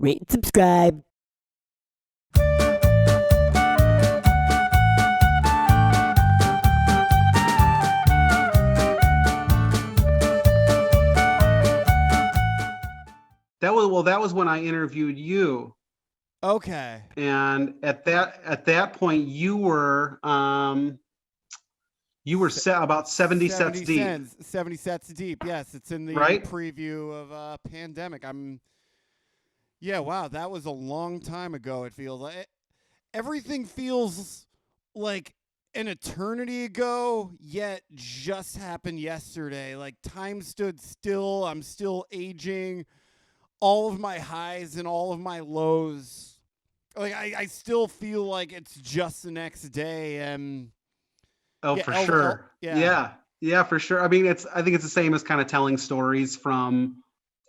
Rate and subscribe. That was when I interviewed you. Okay. And at that point you were about 70 sets deep. 70 sets deep. Yes, it's in the right? preview of Pandemic. Yeah, wow, that was a long time ago. It feels like everything feels like an eternity ago, yet just happened yesterday. Like time stood still. I'm still aging. All of my highs and all of my lows. Like I still feel like it's just the next day. And Oh, yeah, for sure. Yeah, for sure. I mean, I think it's the same as kind of telling stories from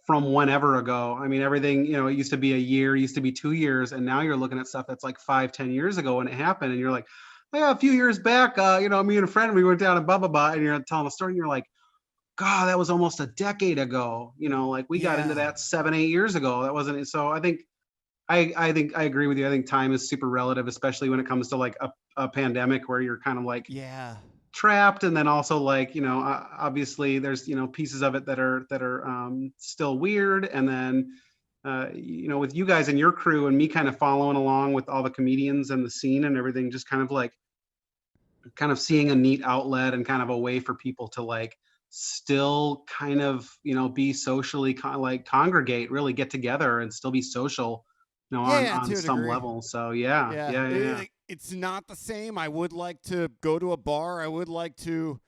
whenever ago. I mean, everything, it used to be a year, used to be 2 years, and now you're looking at stuff that's like 5, 10 years ago when it happened, and you're like, oh, yeah, a few years back, me and a friend, we went down to blah blah blah, and you're telling a story, and you're like, God, that was almost a decade ago. Like we got into that 7, 8 years ago. That wasn't so. I think I agree with you. I think time is super relative, especially when it comes to like a pandemic where you're kind of like trapped, and then also like obviously there's pieces of it that are still weird, and then with you guys and your crew and me kind of following along with all the comedians and the scene and everything, just kind of seeing a neat outlet and kind of a way for people to like still kind of be socially congregate, really get together and still be social on some level. So yeah. It's not the same. I would like to go to a bar. I would like to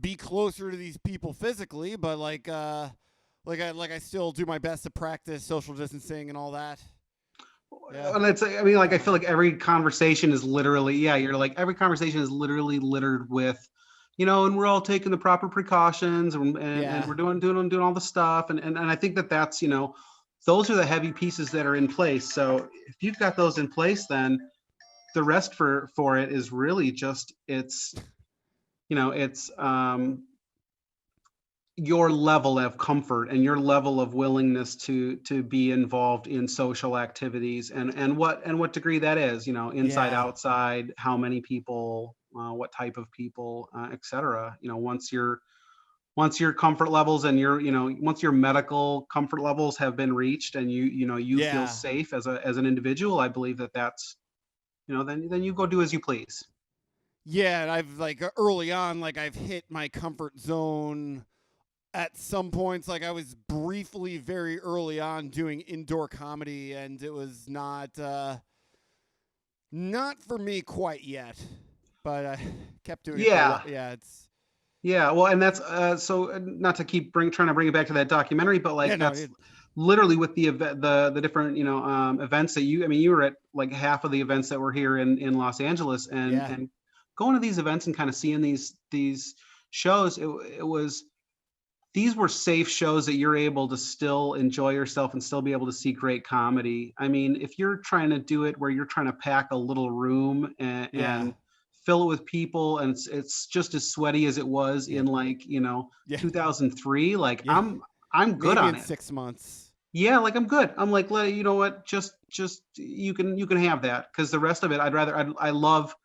be closer to these people physically, but I still do my best to practice social distancing and all that. Yeah. And I feel like every conversation is literally, every conversation is literally littered with, and we're all taking the proper precautions, and we're doing all the stuff. And I think that's, those are the heavy pieces that are in place. So if you've got those in place, then the rest for it is really just, it's your level of comfort and your level of willingness to be involved in social activities, and what degree that is, inside, outside, how many people, what type of people, etc. Once your comfort levels and once your medical comfort levels have been reached, and you feel safe as an individual, I believe that's, then you go do as you please. Yeah, and I've early on, I've hit my comfort zone at some points. I was briefly very early on doing indoor comedy, and it was not for me quite yet, but I kept doing it. Well, and that's so not to keep trying to bring it back to that documentary, but literally with the different events that you were at like half of the events that were here in Los Angeles, and going to these events and kind of seeing these shows, these were safe shows that you're able to still enjoy yourself and still be able to see great comedy. I mean, if you're trying to do it where you're trying to pack a little room and fill it with people, and it's just as sweaty as it was in 2003, I'm good. Maybe on in it 6 months. Yeah, I'm good. I'm like, you know what, just you can have that, because the rest of it, I love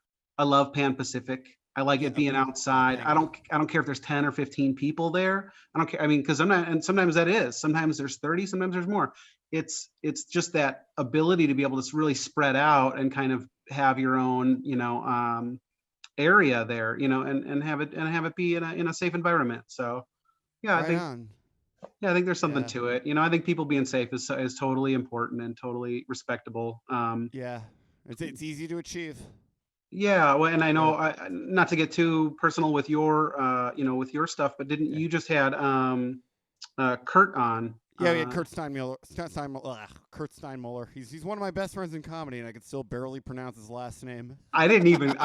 Pan Pacific. I like it being outside. I don't care if there's 10 or 15 people there. I don't care. I mean, because sometimes that is. Sometimes there's 30. Sometimes there's more. It's just that ability to be able to really spread out and kind of have your own area there, and have it be in a safe environment. So I think there's something to it. I think people being safe is totally important and totally respectable. It's easy to achieve. Yeah, well, and I know, not to get too personal with your, with your stuff, but didn't you just had Kurt on? We had Kurt Steinmuller. Kurt Steinmuller. He's one of my best friends in comedy, and I can still barely pronounce his last name. I didn't even.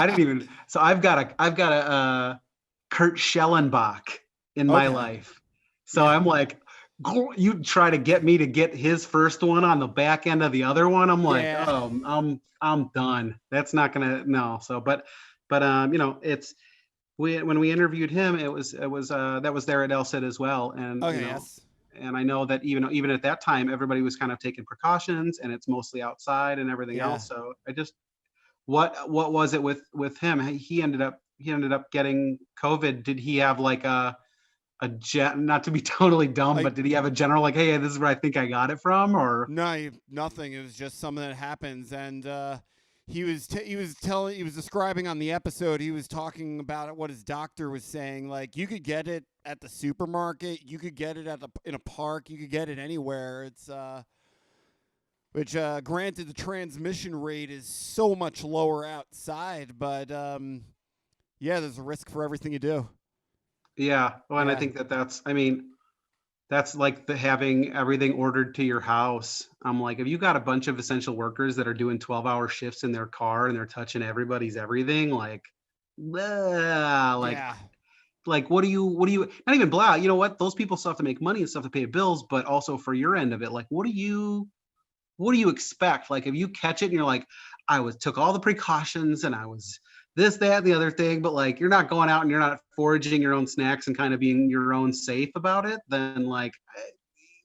So I've got a Kurt Schellenbach in my life. So I'm like, you try to get me to get his first one on the back end of the other one. I'm like, oh, I'm done. That's not gonna So, but it's when we interviewed him, it was that was there at El Cid as well, and and I know that even at that time, everybody was kind of taking precautions, and it's mostly outside and everything Yeah. else. So I just what was it with him? He ended up getting COVID. Did he have like not to be totally dumb, I but did he have a general like, hey, this is where I think I got it from, or No, nothing. It was just something that happens, and he was describing on the episode. He was talking about what his doctor was saying. Like, you could get it at the supermarket, you could get it in a park, you could get it anywhere. It's which granted, the transmission rate is so much lower outside, but yeah, there's a risk for everything you do. yeah? Well, and I Yeah, think that's, I mean, that's like the having everything ordered to your house. I'm like, if you got a bunch of essential workers that are doing 12-hour shifts in their car and they're touching everybody's everything, like, blah, yeah, like what do you not even blah, you know what? Those people still have to make money and stuff to pay bills, but also for your end of it, like what do you expect? Like if you catch it and you're like, I was took all the precautions and I was this, that, and the other thing, but like you're not going out and you're not foraging your own snacks and kind of being your own safe about it, then like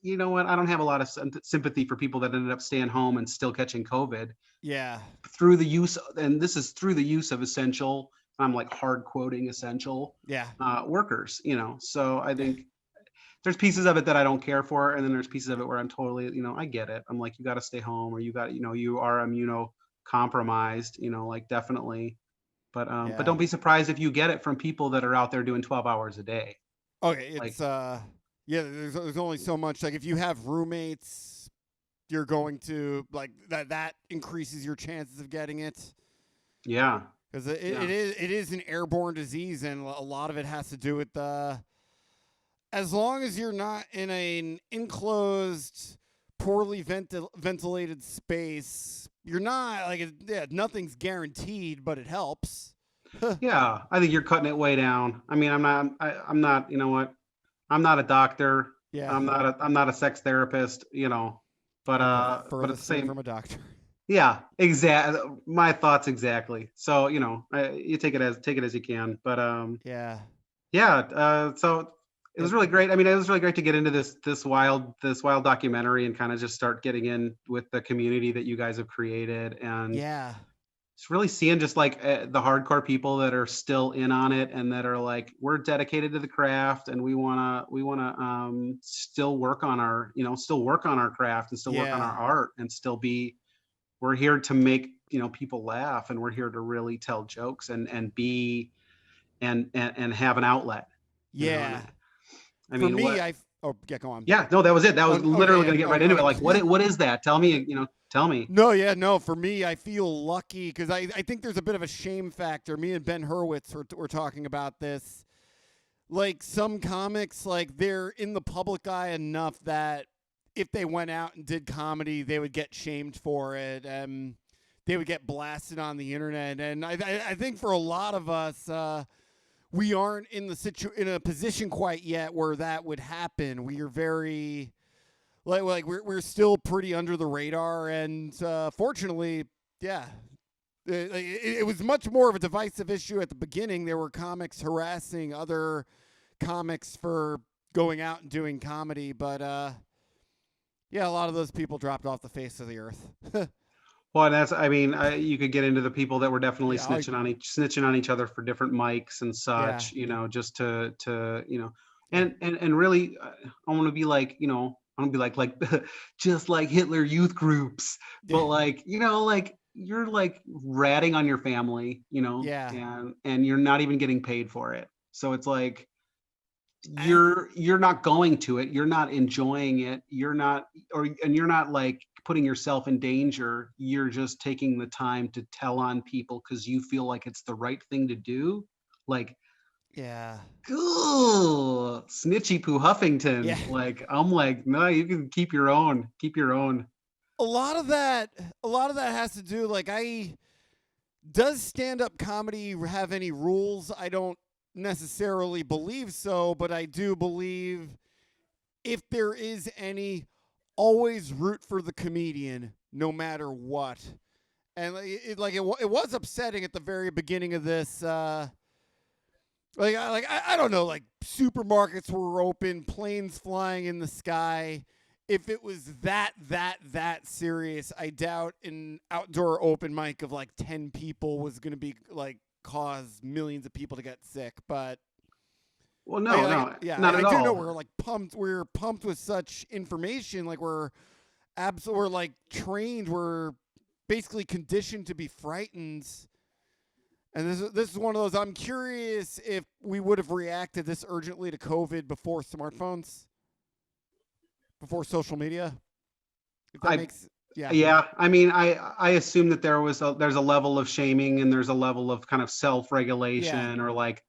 you know what? I don't have a lot of sympathy for people that ended up staying home and still catching COVID yeah, through the use, and this is through the use of essential. I'm like hard quoting essential yeah, workers, So I yeah, think there's pieces of it that I don't care for, and then there's pieces of it where I'm totally, I get it. I'm like, you got to stay home, or you are immunocompromised, like definitely. But yeah. don't be surprised if you get it from people that are out there doing 12 hours a day. Okay, Like, it's yeah. There's only so much. Like if you have roommates, you're going to like that increases your chances of getting it. yeah, Because yeah, it is an airborne disease, and a lot of it has to do with as long as you're not in an enclosed, poorly ventilated space, you're not like yeah, nothing's guaranteed, but it helps. yeah. I think you're cutting it way down. I mean, I'm not. You know what? I'm not a doctor. Yeah, I'm not a sex therapist. like the But at the furthest thing same, from a doctor. yeah, exactly. My thoughts exactly. So you take it as you can. But Yeah, yeah. So it yeah, was really great. I mean, it was really great to get into this wild documentary and kind of just start getting in with the community that you guys have created, and yeah, it's really seeing just like the hardcore people that are still in on it and that are like, we're dedicated to the craft and we want to still work on our craft and still work on yeah, our art and still be, we're here to make people laugh, and we're here to really tell jokes and be and have an outlet, and yeah. I For mean, me, what? oh, yeah, go on. Yeah, no, that was it. That Oh, was okay, literally yeah. going to get Oh, right into it. okay. Like, what is that? Tell me. No, yeah, no. For me, I feel lucky because I think there's a bit of a shame factor. Me and Ben Hurwitz were talking about this. Like some comics, like they're in the public eye enough that if they went out and did comedy, they would get shamed for it, and they would get blasted on the internet. And I think for a lot of us, we aren't in a position quite yet where that would happen. We are very like we're still pretty under the radar, and fortunately, yeah. It was much more of a divisive issue at the beginning. There were comics harassing other comics for going out and doing comedy, but yeah, a lot of those people dropped off the face of the earth. Well, I mean, you could get into the people that were definitely Yeah, snitching on each other for different mics and yeah, such, just to, yeah, and really, I want to be like, I want to be like just like Hitler Youth groups, yeah, but like, like you're like ratting on your family, yeah. and you're not even getting paid for it. So it's like I, you're not going to it, you're not enjoying it, and you're not like putting yourself in danger, you're just taking the time to tell on people because you feel like it's the right thing to do, like, yeah, ooh, snitchy Pooh yeah. Huffington, like, I'm like, no, you can keep your own. A lot of that, a lot of that has to do like I does stand up comedy have any rules? I don't necessarily believe so, but I do believe if there is any, always root for the comedian no matter what. And it was upsetting at the very beginning of this I don't know, like supermarkets were open, planes flying in the sky. If it was that serious, I doubt an outdoor open mic of like 10 people was going to be like cause millions of people to get sick. But Well, no, no, yeah, not I at do know all. we're like pumped. We're pumped with such information. Like we're like trained. We're basically conditioned to be frightened. And this is one of those. I'm curious if we would have reacted this urgently to COVID before smartphones, before social media. If that I makes yeah Yeah, I mean, I assume that there's a level of shaming and there's a level of kind of yeah self-regulation or like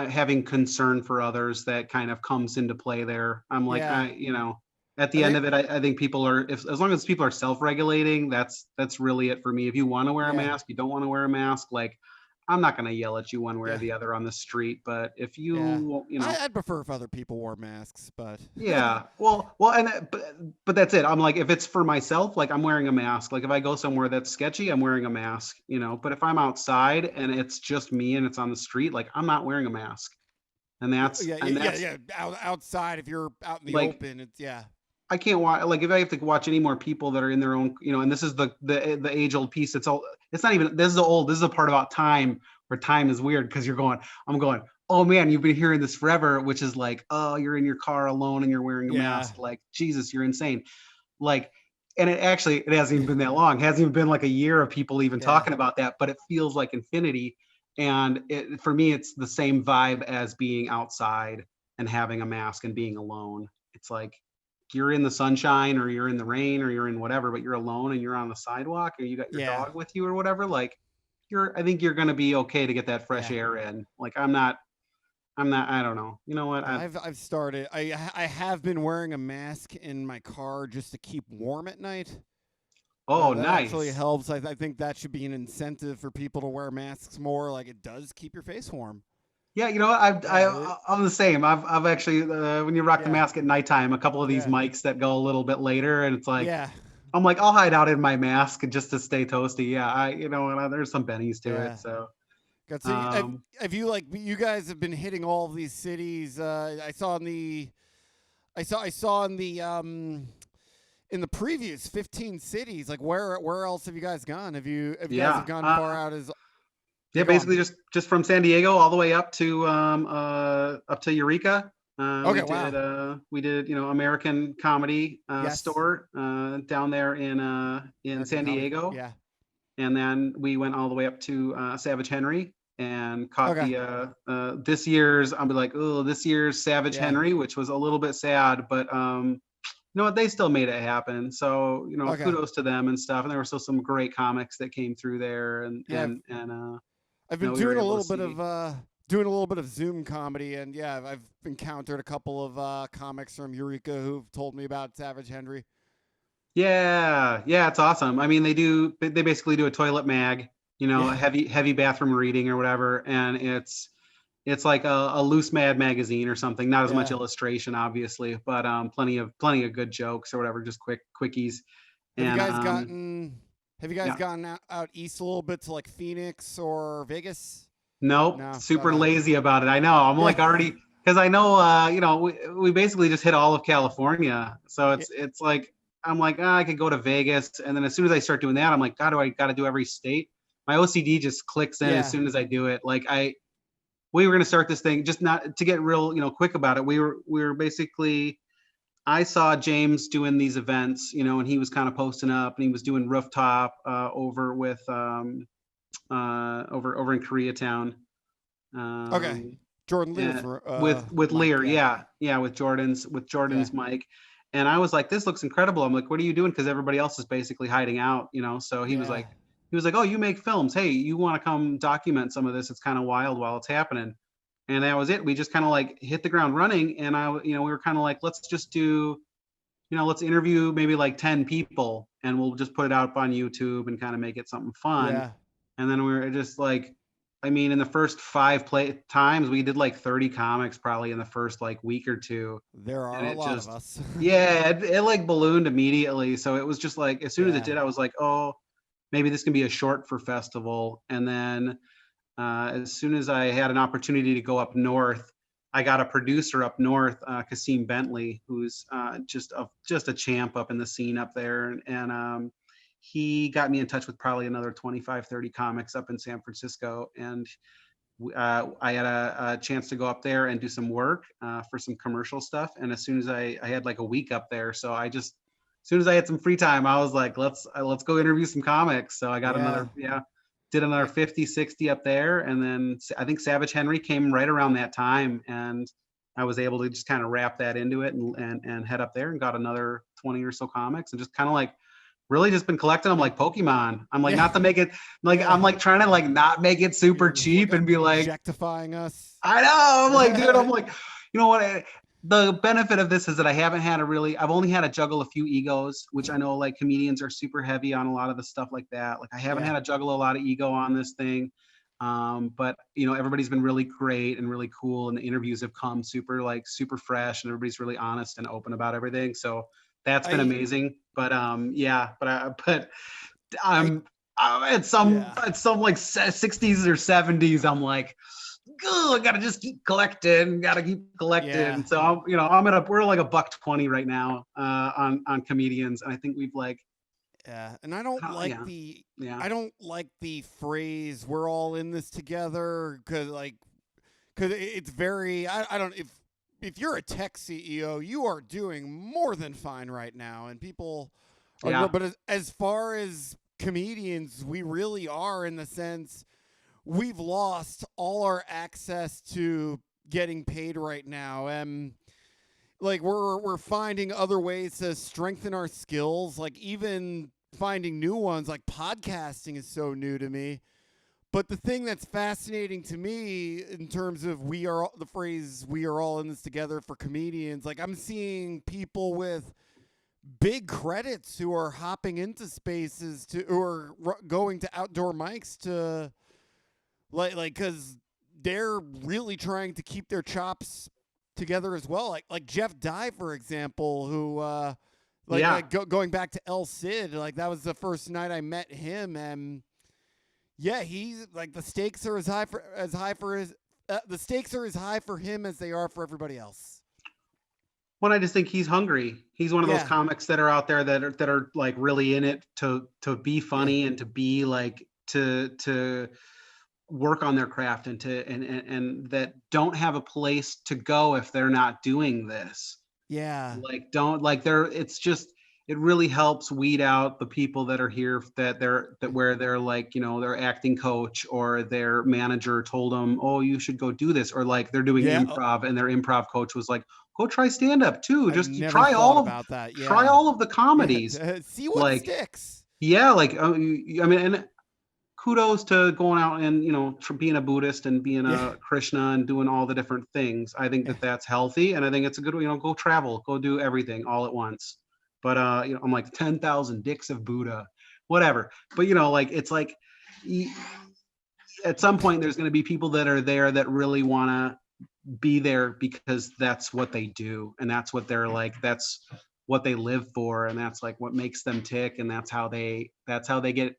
having concern for others that kind of comes into play there. I'm like, yeah. at I the end think of it, I think people are, if as long as people are self-regulating, that's really it for me. If you want to wear a yeah mask, you don't want to wear a mask, like I'm not going to yell at you one way or yeah the other on the street, but if yeah. you I'd prefer if other people wore masks, but yeah. But that's it. I'm like, if it's for myself, like I'm wearing a mask. Like if I go somewhere that's sketchy, I'm wearing a mask. But if I'm outside and it's just me and it's on the street, like I'm not wearing a mask. And that's yeah and yeah that's yeah. Outside, if you're out in the like open, it's yeah I can't watch like if I have to watch any more people that are in their own, and this is the age old piece. It's not even this is a part about time where time is weird because I'm going, oh man, you've been hearing this forever, which is like, oh, you're in your car alone and you're wearing a yeah mask. Like, Jesus, you're insane. Like, and it hasn't even been that long. It hasn't even been like a year of people even yeah talking about that, but it feels like infinity. And for me, it's the same vibe as being outside and having a mask and being alone. It's like you're in the sunshine or you're in the rain or you're in whatever, but you're alone and you're on the sidewalk or you got your yeah dog with you or whatever. Like I think you're going to be okay to get that fresh yeah. air in. Like I don't know. You know what? Yeah, I've started. I have been wearing a mask in my car just to keep warm at night. Oh, That actually nice. helps. I think that should be an incentive for people to wear masks more. Like it does keep your face warm. Yeah, you know what? Yeah, it, I'm the same. I've actually when you rock the yeah, mask at nighttime, a couple of these yeah, mics that go a little bit later, and it's like yeah, I'm like I'll hide out in my mask just to stay toasty. Yeah, there's some bennies to it. yeah. So Got so um, have you like you guys have been hitting all of these cities? I saw I saw in the previous 15 cities. Like where else have you guys gone? Have you guys have yeah, gone far out as yeah, you go on? basically just from San Diego all the way up to Eureka. Okay, wow. We did American Comedy Yes, store down there in American San comedy. Diego. Yeah. And then we went all the way up to Savage Henry and caught Okay. the this year's. I'll be like, oh, this year's Savage Yeah. Henry, which was a little bit sad, but you know what? They still made it happen. So Okay. kudos to them and stuff. And there were still some great comics that came through there, and Yeah. I've been we were doing a able to little bit see. of doing a little bit of Zoom comedy, and yeah, I've encountered a couple of comics from Eureka who've told me about Savage Henry. Yeah, yeah, it's awesome. I mean, they basically do a toilet mag, Yeah. heavy bathroom reading or whatever, and it's like a loose mad magazine or something. Not as much Yeah. illustration, obviously, but plenty of good jokes or whatever, just quickies. Have you And guys gotten Have you guys yeah, gotten out east a little bit to like Phoenix or Vegas? nope, No. super Okay. lazy about it. I know. I'm Yeah. like already because I know we basically just hit all of California, so Yeah. it's like I'm like I could go to Vegas, and then as soon as I start doing that, I'm like, God, do I got to do every state? My OCD just clicks in as Yeah. soon as I do it. Like we were going to start this thing just not to get real quick about it. We were basically I saw James doing these events, and he was kind of posting up and he was doing rooftop over with over in Koreatown. Okay. Um, Jordan Lear's with Mike. Lear, Yeah. yeah, with Yeah. Jordan's mic. And I was like, this looks incredible. I'm like, what are you doing? Because everybody else is basically hiding out. So Yeah. he was like, oh, you make films. Hey, you want to come document some of this? It's kind of wild while it's happening. And that was it. We just kind of like hit the ground running. And we were kind of like, let's just do, let's interview maybe like 10 people and we'll just put it out on YouTube and kind of make it something fun. Yeah. And then we were just like, I mean, in the first five play times, we did like 30 comics probably in the first like week or two. There And are a it lot of just, us. yeah, it like ballooned immediately. So it was just like, as soon as it Yeah. did, I was like, oh, maybe this can be a short for festival. And then As soon as I had an opportunity to go up north, I got a producer up north, Kasim Bentley, who's just a champ up in the scene up there, and he got me in touch with probably another 25, 30 comics up in San Francisco, and I had a chance to go up there and do some work for some commercial stuff. And as soon as I had like a week up there, so as soon as I had some free time, I was like, let's go interview some comics. So I got Yeah. another, yeah, did another I, 50, 60 up there. And then I think Savage Henry came right around that time. And I was able to just kind of wrap that into it and head up there and got another 20 or so comics and just kind of like really just been collecting them like Pokemon. I'm like, yeah. not to make it like, Yeah. I'm like trying to like not make it super You're cheap like and be like, objectifying us. I know. I'm like, dude, I'm like, you know what? The benefit of this is that I've only had to juggle a few egos, which I know like comedians are super heavy on a lot of the stuff like that. Like I haven't Yeah. had to juggle a lot of ego on this thing. But everybody's been really great and really cool. And the interviews have come super fresh and everybody's really honest and open about everything. So that's been I amazing. But yeah, but I I'm yeah. at some like 60s or 70s. I'm like, I gotta just keep collecting, gotta keep Yeah. collecting. So we're like a buck 20 right now on comedians, and I think we've like, Yeah. And I don't like yeah, the yeah, phrase "we're all in this together" because it's very I don't if you're a tech CEO, you are doing more than fine right now, and people are. yeah, But as far as comedians, we really are in the sense we've lost all our access to getting paid right now, and like we're finding other ways to strengthen our skills, like even finding new ones. Like podcasting is so new to me, but the thing that's fascinating to me in terms of the phrase "we are all in this together" for comedians, like I'm seeing people with big credits who are hopping into spaces who are going to outdoor mics to because they're really trying to keep their chops together as well. Like Jeff Dye, for example, who yeah. going back to El Cid, like that was the first night I met him, and yeah, he's like the stakes are the stakes are as high for him as they are for everybody else. Well, I just think he's hungry. He's one of those Yeah, comics that are out there that are like really in it to be yeah, funny and to be like to work on their craft and that don't have a place to go if they're not doing this. yeah, Like don't like they're it's just it really helps weed out the people that are here that where they're like their acting coach or their manager told them, oh, you should go do this, or like they're doing yeah. improv and their improv coach was like, go try stand up too, I've just never thought about that. try Yeah, all of the comedies. yeah. See what Like sticks. yeah, like I mean, and kudos to going out and being a Buddhist and being Yeah, a Krishna and doing all the different things. I think yeah, that that's healthy, and I think it's a good go travel, go do everything all at once. But I'm like 10,000 dicks of Buddha, whatever. But like it's like at some point there's going to be people that are there that really want to be there because that's what they do and that's what they're like, that's what they live for, and that's like what makes them tick, and that's how they get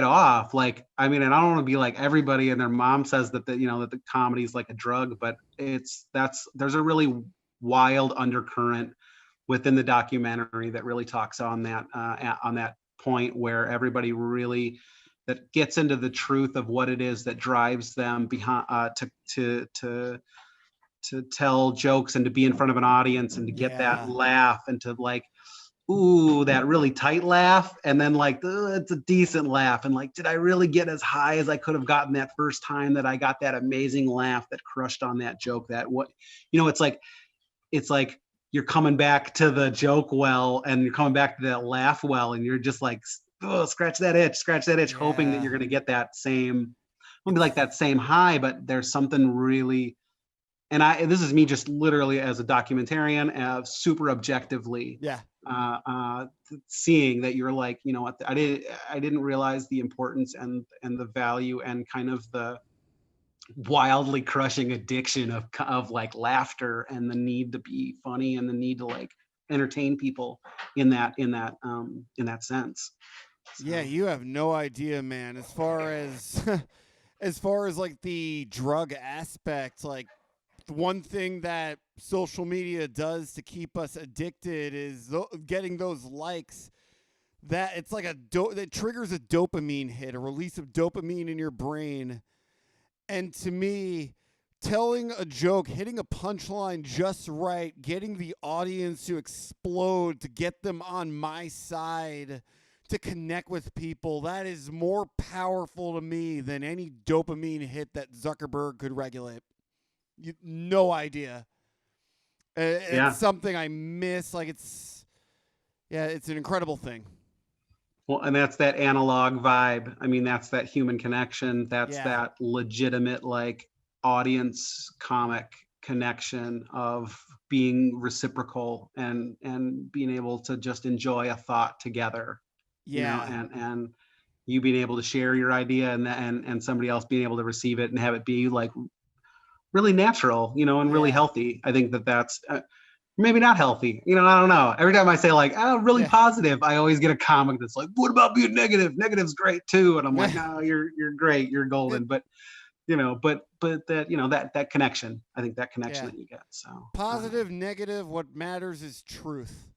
off. Like, I mean, and I don't want to be like everybody and their mom says that that the comedy is like a drug, but there's a really wild undercurrent within the documentary that really talks on that point where everybody really that gets into the truth of what it is that drives them behind to tell jokes and to be in front of an audience and to get that yeah, laugh and to like, ooh, that really tight laugh, and then like it's a decent laugh, and like, did I really get as high as I could have gotten that first time that I got that amazing laugh that crushed on that joke? That what it's like you're coming back to the joke well, and you're coming back to that laugh well, and you're just like, oh, scratch that itch, hoping that yeah. you're gonna get that same, won't be like It's that same high, but there's something really, and this is me just literally as a documentarian, super objectively yeah, uh, uh, seeing that you're like, what, I didn't realize the importance and the value and kind of the wildly crushing addiction of like laughter and the need to be funny and the need to like entertain people in that sense. yeah. So You have no idea, man. As far as as far as like the drug aspect, like one thing that social media does to keep us addicted is getting those likes. That it's like that triggers a dopamine hit, a release of dopamine in your brain. And to me, telling a joke, hitting a punchline just right, getting the audience to explode, to get them on my side, to connect with people, that is more powerful to me than any dopamine hit that Zuckerberg could regulate. No idea. Yeah. It's something I miss. Like it's an incredible thing. Well, and that's that analog vibe. I mean, that's that human connection. That's Yeah. that legitimate, like, audience comic connection of being reciprocal and being able to just enjoy a thought together, Yeah. and you being able to share your idea and somebody else being able to receive it and have it be like really natural, and really Yeah. healthy. I think that's maybe not healthy. I don't know. Every time I say like, oh, really Yeah. positive, I always get a comic that's like, what about being negative? Negative's great too. And I'm like, no, you're great. You're golden. But that connection, I think that connection Yeah. that you get. So Positive, negative, what matters is truth.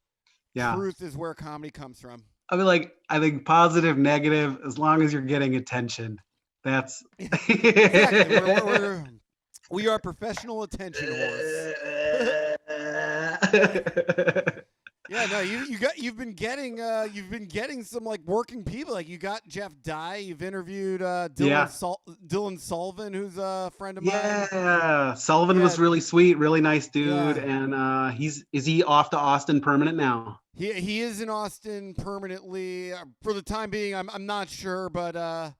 yeah, Truth is where comedy comes from. I mean, like, I think positive, negative, as long as you're getting attention, that's Exactly. We are professional attention whores. Yeah, no, you've been getting some like working people. Like you got Jeff Dye. You've interviewed yeah. Dylan Sullivan, who's a friend of mine. Yeah, Sullivan Yeah. was really sweet, really nice dude, Yeah. and is he off to Austin permanent now? He is in Austin permanently for the time being. I'm not sure, but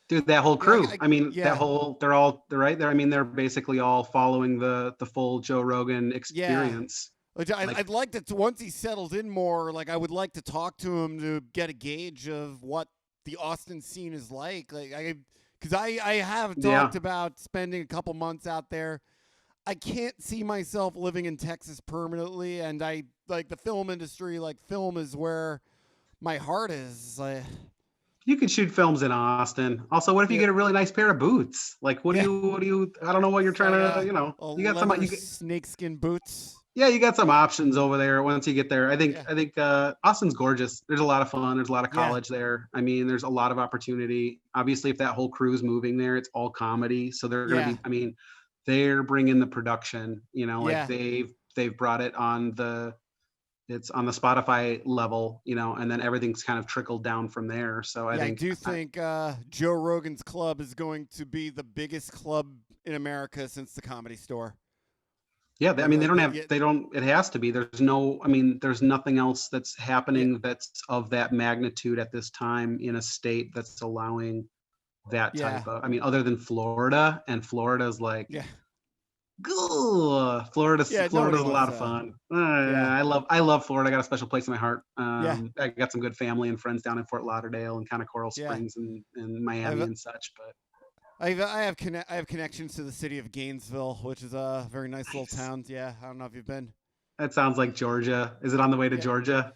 Dude, that whole crew. I mean, yeah. they're right there. I mean, they're basically all following the full Joe Rogan experience. Which I'd like to, once he settles in more, like I would like to talk to him to get a gauge of what the Austin scene is like. Because I have talked about spending a couple months out there. I can't see myself living in Texas permanently, and I like the film industry. Like film is where my heart is. You could shoot films in Austin. Also, what if you get a really nice pair of boots? Like, what do you? I don't know what you're trying to. You got some snakeskin boots. Yeah, you got some options over there once you get there. I think Austin's gorgeous. There's a lot of fun. There's a lot of college there. I mean, there's a lot of opportunity. Obviously, if that whole crew's moving there, it's all comedy. So they're going to be, I mean, they're bringing the production, like they've brought it it's on the Spotify level, and then everything's kind of trickled down from there. So I do think Joe Rogan's club is going to be the biggest club in America since the Comedy Store. Yeah, I mean, it has to be. There's nothing else that's happening that's of that magnitude at this time in a state that's allowing that type of, I mean, other than Florida, and Florida's like, Florida's a lot of fun. I love Florida. I got a special place in my heart. I got some good family and friends down in Fort Lauderdale and kind of Coral Springs and Miami and such, but I have connections to the city of Gainesville, which is a very nice little town. Yeah, I don't know if you've been. That sounds like Georgia. Is it on the way to Georgia?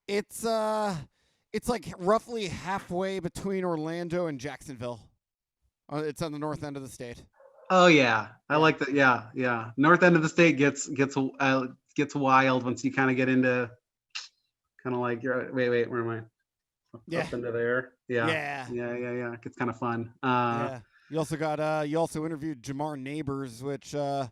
It's like roughly halfway between Orlando and Jacksonville. It's on the north end of the state. Oh yeah, I like that. Yeah. North end of the state gets wild once you kind of get into kind of like wait, where am I? Up into there. Yeah. It gets kind of fun. You also interviewed Jamar Neighbors, which yeah,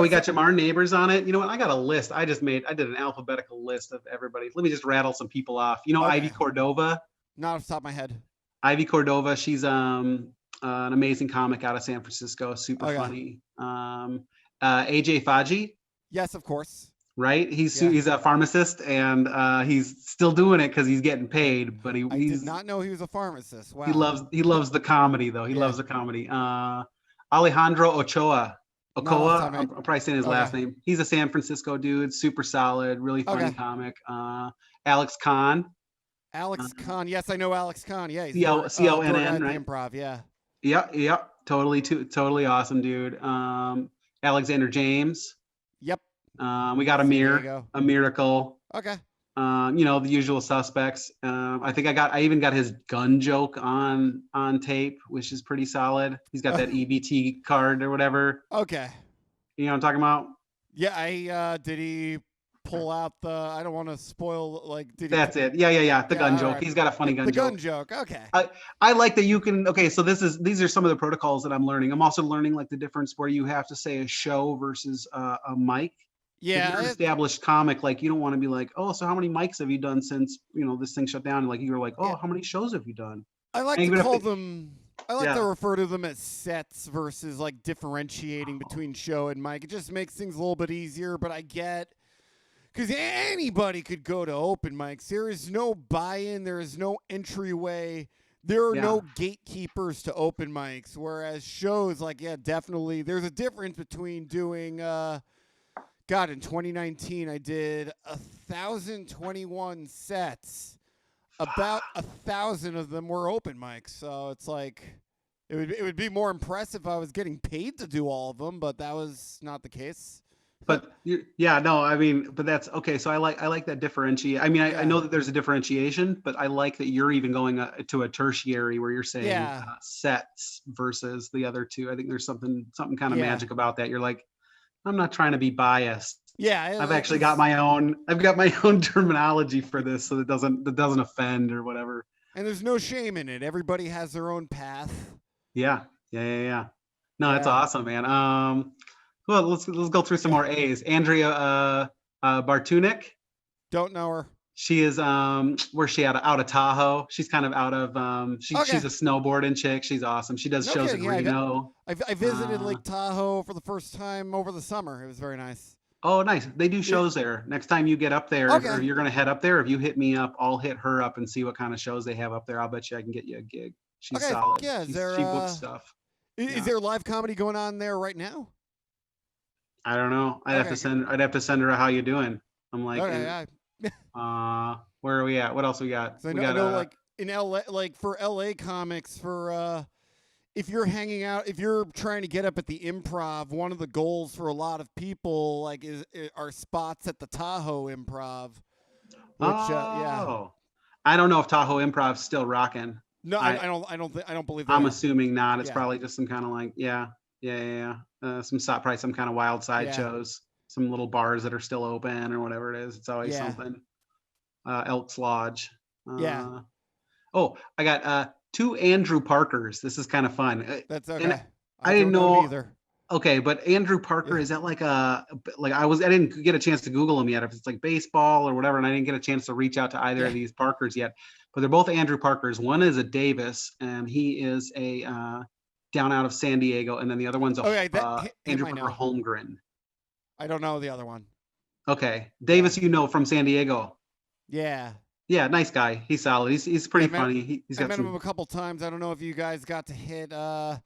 we got Jamar Neighbors on it. You know what? I got a list. I did an alphabetical list of everybody. Let me just rattle some people off. Ivy Cordova? Not off the top of my head. Ivy Cordova, she's an amazing comic out of San Francisco, super funny. AJ Faji? Yes, of course. Right? He's a pharmacist, and he's still doing it because he's getting paid. But I did not know he was a pharmacist. Wow. He loves the comedy though. He loves the comedy. Alejandro Ochoa. I'm probably saying his last name. He's a San Francisco dude, super solid, really funny comic. Alex Kahn. Yes, I know Alex Kahn. Yeah, he's CONN, right? Improv, yeah. Yep. Totally awesome, dude. Alexander James. Yep. We got a miracle. Okay. The usual suspects. I even got his gun joke on tape, which is pretty solid. He's got that EBT card or whatever. Okay. You know what I'm talking about? Yeah, I did he pull out the I don't want to spoil like did he That's it. Yeah. The gun all joke. right. He's got a funny gun The joke. gun joke. Okay. I like that you can. Okay, so these are some of the protocols that I'm learning. I'm also learning like the difference where you have to say a show versus a mic. If you're an Yeah, established comic, like you don't want to be like, oh, so how many mics have you done since this thing shut down? And like you're like, yeah. oh, how many shows have you done? I like And to even if call them I like to yeah, refer to them as sets versus like differentiating between show and mic. It just makes things a little bit easier, but I get because anybody could go to open mics. There is no buy-in. There is no entryway. There are yeah, no gatekeepers to open mics. Whereas shows, like, yeah, definitely, there's a difference between doing. God, in 2019, I did 1,021 sets. About 1,000 of them were open mics. So it's like it would be more impressive if I was getting paid to do all of them, but that was not the case. but yeah, no, I mean, but that's okay. So I like that differentiate. I mean, I Yeah. know that there's a differentiation, but I like that you're even going to a tertiary where you're saying Yeah. sets versus the other two. I think there's something kind of Yeah. magic about that. You're like, I'm not trying to be biased. Yeah. I've actually got my own. I've got my own terminology for this, so that doesn't offend or whatever. And there's no shame in it. Everybody has their own path. Yeah. No, that's Yeah. awesome, man. Well, let's go through some more A's. Andrea Bartunik. Don't know her. She is where's she out of Tahoe? She's kind of out of Okay. she's a snowboarding chick. She's awesome. She does No shows kidding, in yeah, Reno. I visited Lake Tahoe for the first time over the summer. It was very nice. Oh, nice. They do shows there. Next time you get up there, or Okay. you're gonna head up there, if you hit me up, I'll hit her up and see what kind of shows they have up there. I'll bet you I can get you a gig. She's Okay. solid. Yeah. She books stuff. Is Yeah. there live comedy going on there right now? I don't know. I'd have to send her a how you doing. I'm like, Okay. where are we at? What else we got? So I We know, got like in LA, like for LA comics, for if you're hanging out, if you're trying to get up at the Improv, one of the goals for a lot of people like are spots at the Tahoe Improv. Which yeah. I don't know if Tahoe Improv's still rocking. No, I don't believe that. I'm assuming not. It's Yeah. probably just some kind of like probably some kind of wild side Yeah. shows, some little bars that are still open or whatever it is. It's always Yeah. something. Elks Lodge. Yeah. Oh, I got 2 Andrew Parkers. This is kind of fun. That's And okay. I didn't know either. Okay, but Andrew Parker, Yeah. is that like I didn't get a chance to Google him yet, if it's like baseball or whatever, and I didn't get a chance to reach out to either of these Parkers yet. But they're both Andrew Parkers. One is a Davis, and he is a down out of San Diego, and then the other one's Andrew Parker Holmgren. I don't know the other one. Okay, Davis, from San Diego. Yeah. Yeah, nice guy. He's solid. He's pretty funny. I met him a couple times. I don't know if you guys got to hit. Wow,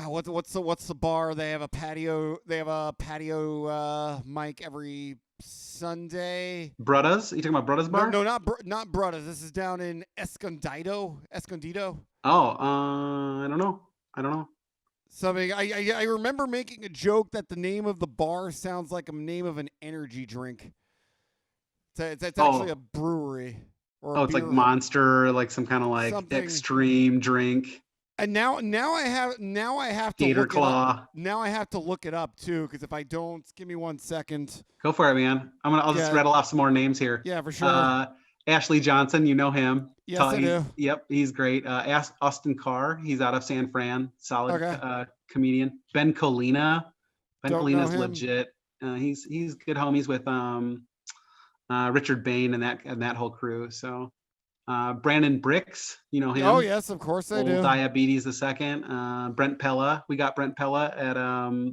what's the bar? They have a patio. They have a patio mic every Sunday. Brudda's? You talking about Brudda's bar? No, not Brudda's. This is down in Escondido. Oh, I don't know. Something I remember making a joke that the name of the bar sounds like a name of an energy drink. It's actually a brewery. It's like Monster, like some kind of like extreme drink. And now I have to Gator look Claw. It up. Now I have to look it up too, because if I don't, give me 1 second. Go for it, man. I'll just rattle off some more names here. Yeah, for sure. Ashley Johnson, you know him. Yes, I do. Yep, he's great. Austin Carr, he's out of San Fran, solid comedian. Ben Colina. Ben Colina's legit. He's good homies with Richard Bain and that whole crew. So Brandon Bricks, you know him. Oh yes, of course I do. Diabetes the Second. Brent Pella. We got Brent Pella at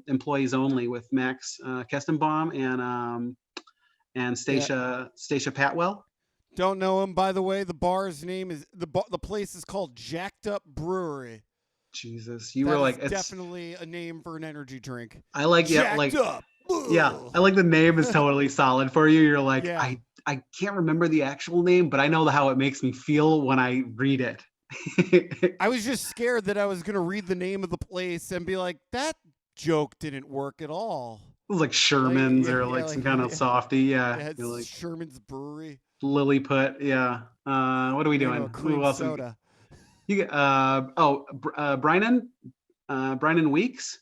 Employees Only with Max Kestenbaum and Stacia Patwell. Don't know him, by the way. The bar's name is the place is called Jacked Up Brewery. Jesus, you were like, it's definitely a name for an energy drink. I like Jacked Up. Yeah, I like the name is totally solid for you. You're like, I can't remember the actual name, but I know how it makes me feel when I read it. I was just scared that I was going to read the name of the place and be like, that joke didn't work at all. was like Like Sherman's yeah, or yeah, like like some kind of softy. Yeah. yeah, You're it's like Sherman's Brewery. Lilliput. Yeah. What are we Name of doing? a Who cream else? soda. You get Brinan Weeks.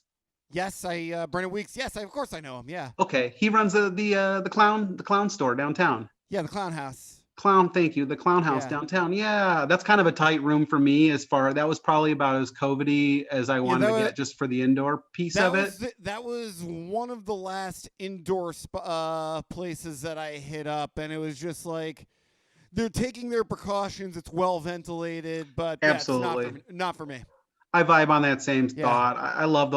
Yes, Brennan Weeks. Yes, of course I know him. Yeah, Okay, he runs the clown store downtown. yeah, the Clown House. Clown, thank you. The Clown House Yeah, downtown. Yeah, that's kind of a tight room for me. As far that was probably about as COVIDy as I yeah. wanted to get just for the indoor piece of it. That was one of the last indoor places that I hit up, and it was just like they're taking their precautions. It's well ventilated, but yeah, it's not for Absolutely. me. Not for me. I vibe on that same Yeah, thought. I love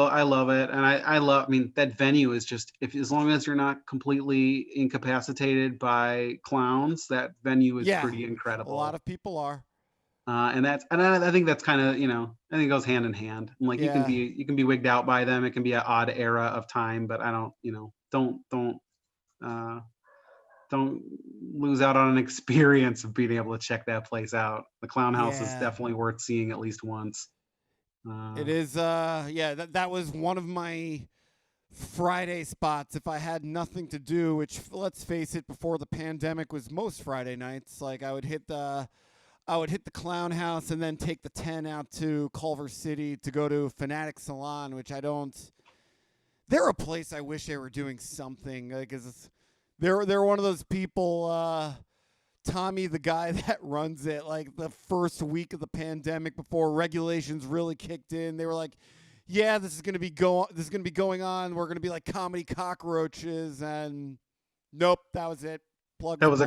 it, and I love. I mean, that venue is just if as long as you're not completely incapacitated by clowns, that venue is yeah. pretty A lot incredible. of people are. And I think that's kind of I think it goes hand in hand. And like Yeah, you can be wigged out by them. It can be an odd era of time, but I don't uh, don't lose out on an experience of being able to check that place out. The Clown House is yeah. definitely worth seeing at least once. It Uh, is. Yeah. That was one of my Friday spots if I had nothing to do, which let's face it, before the pandemic was most Friday nights. Like I would hit the Clown House and then take the 10 out to Culver City to go to Fanatic Salon, which I don't. They're a place I wish they were doing something because they're one of those people. Tommy, the guy that runs it, like the first week of the pandemic before regulations really kicked in, they were like, "Yeah, this is gonna be going on. We're gonna be like comedy cockroaches." And nope, that was it. Plug that was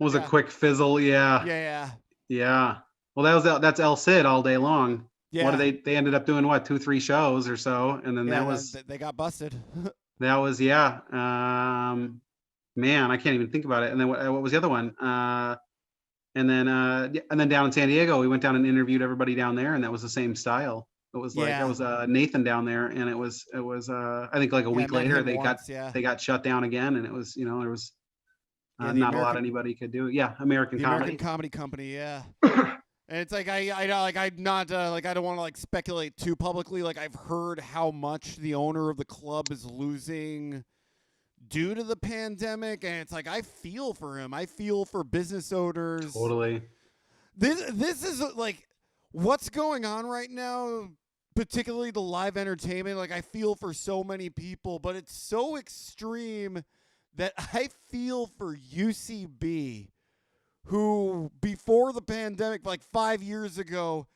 was a Yeah, quick fizzle. Yeah, yeah, yeah. Well, that's El Cid all day long. What did yeah, they ended up doing what 2 3 shows or so, and then yeah. They got busted. that was yeah. Man, I can't even think about it. And then what was the other one? And then down in San Diego, we went down and interviewed everybody down there, and that was the same style. It was like that Yeah, was Nathan down there, and it was I think like a yeah. I week met later him once. Yeah, they got shut down again, and it was there was yeah. not a lot anybody could do. Yeah, American The American comedy. Comedy Company. Yeah. And it's like I'm not like I don't want to like speculate too publicly. Like I've heard how much the owner of the club is losing due to the pandemic, and it's like I feel for him. I feel for business owners. Totally. This is like what's going on right now, particularly the live entertainment. Like I feel for so many people, but it's so extreme that I feel for UCB who before the pandemic, like 5 years ago,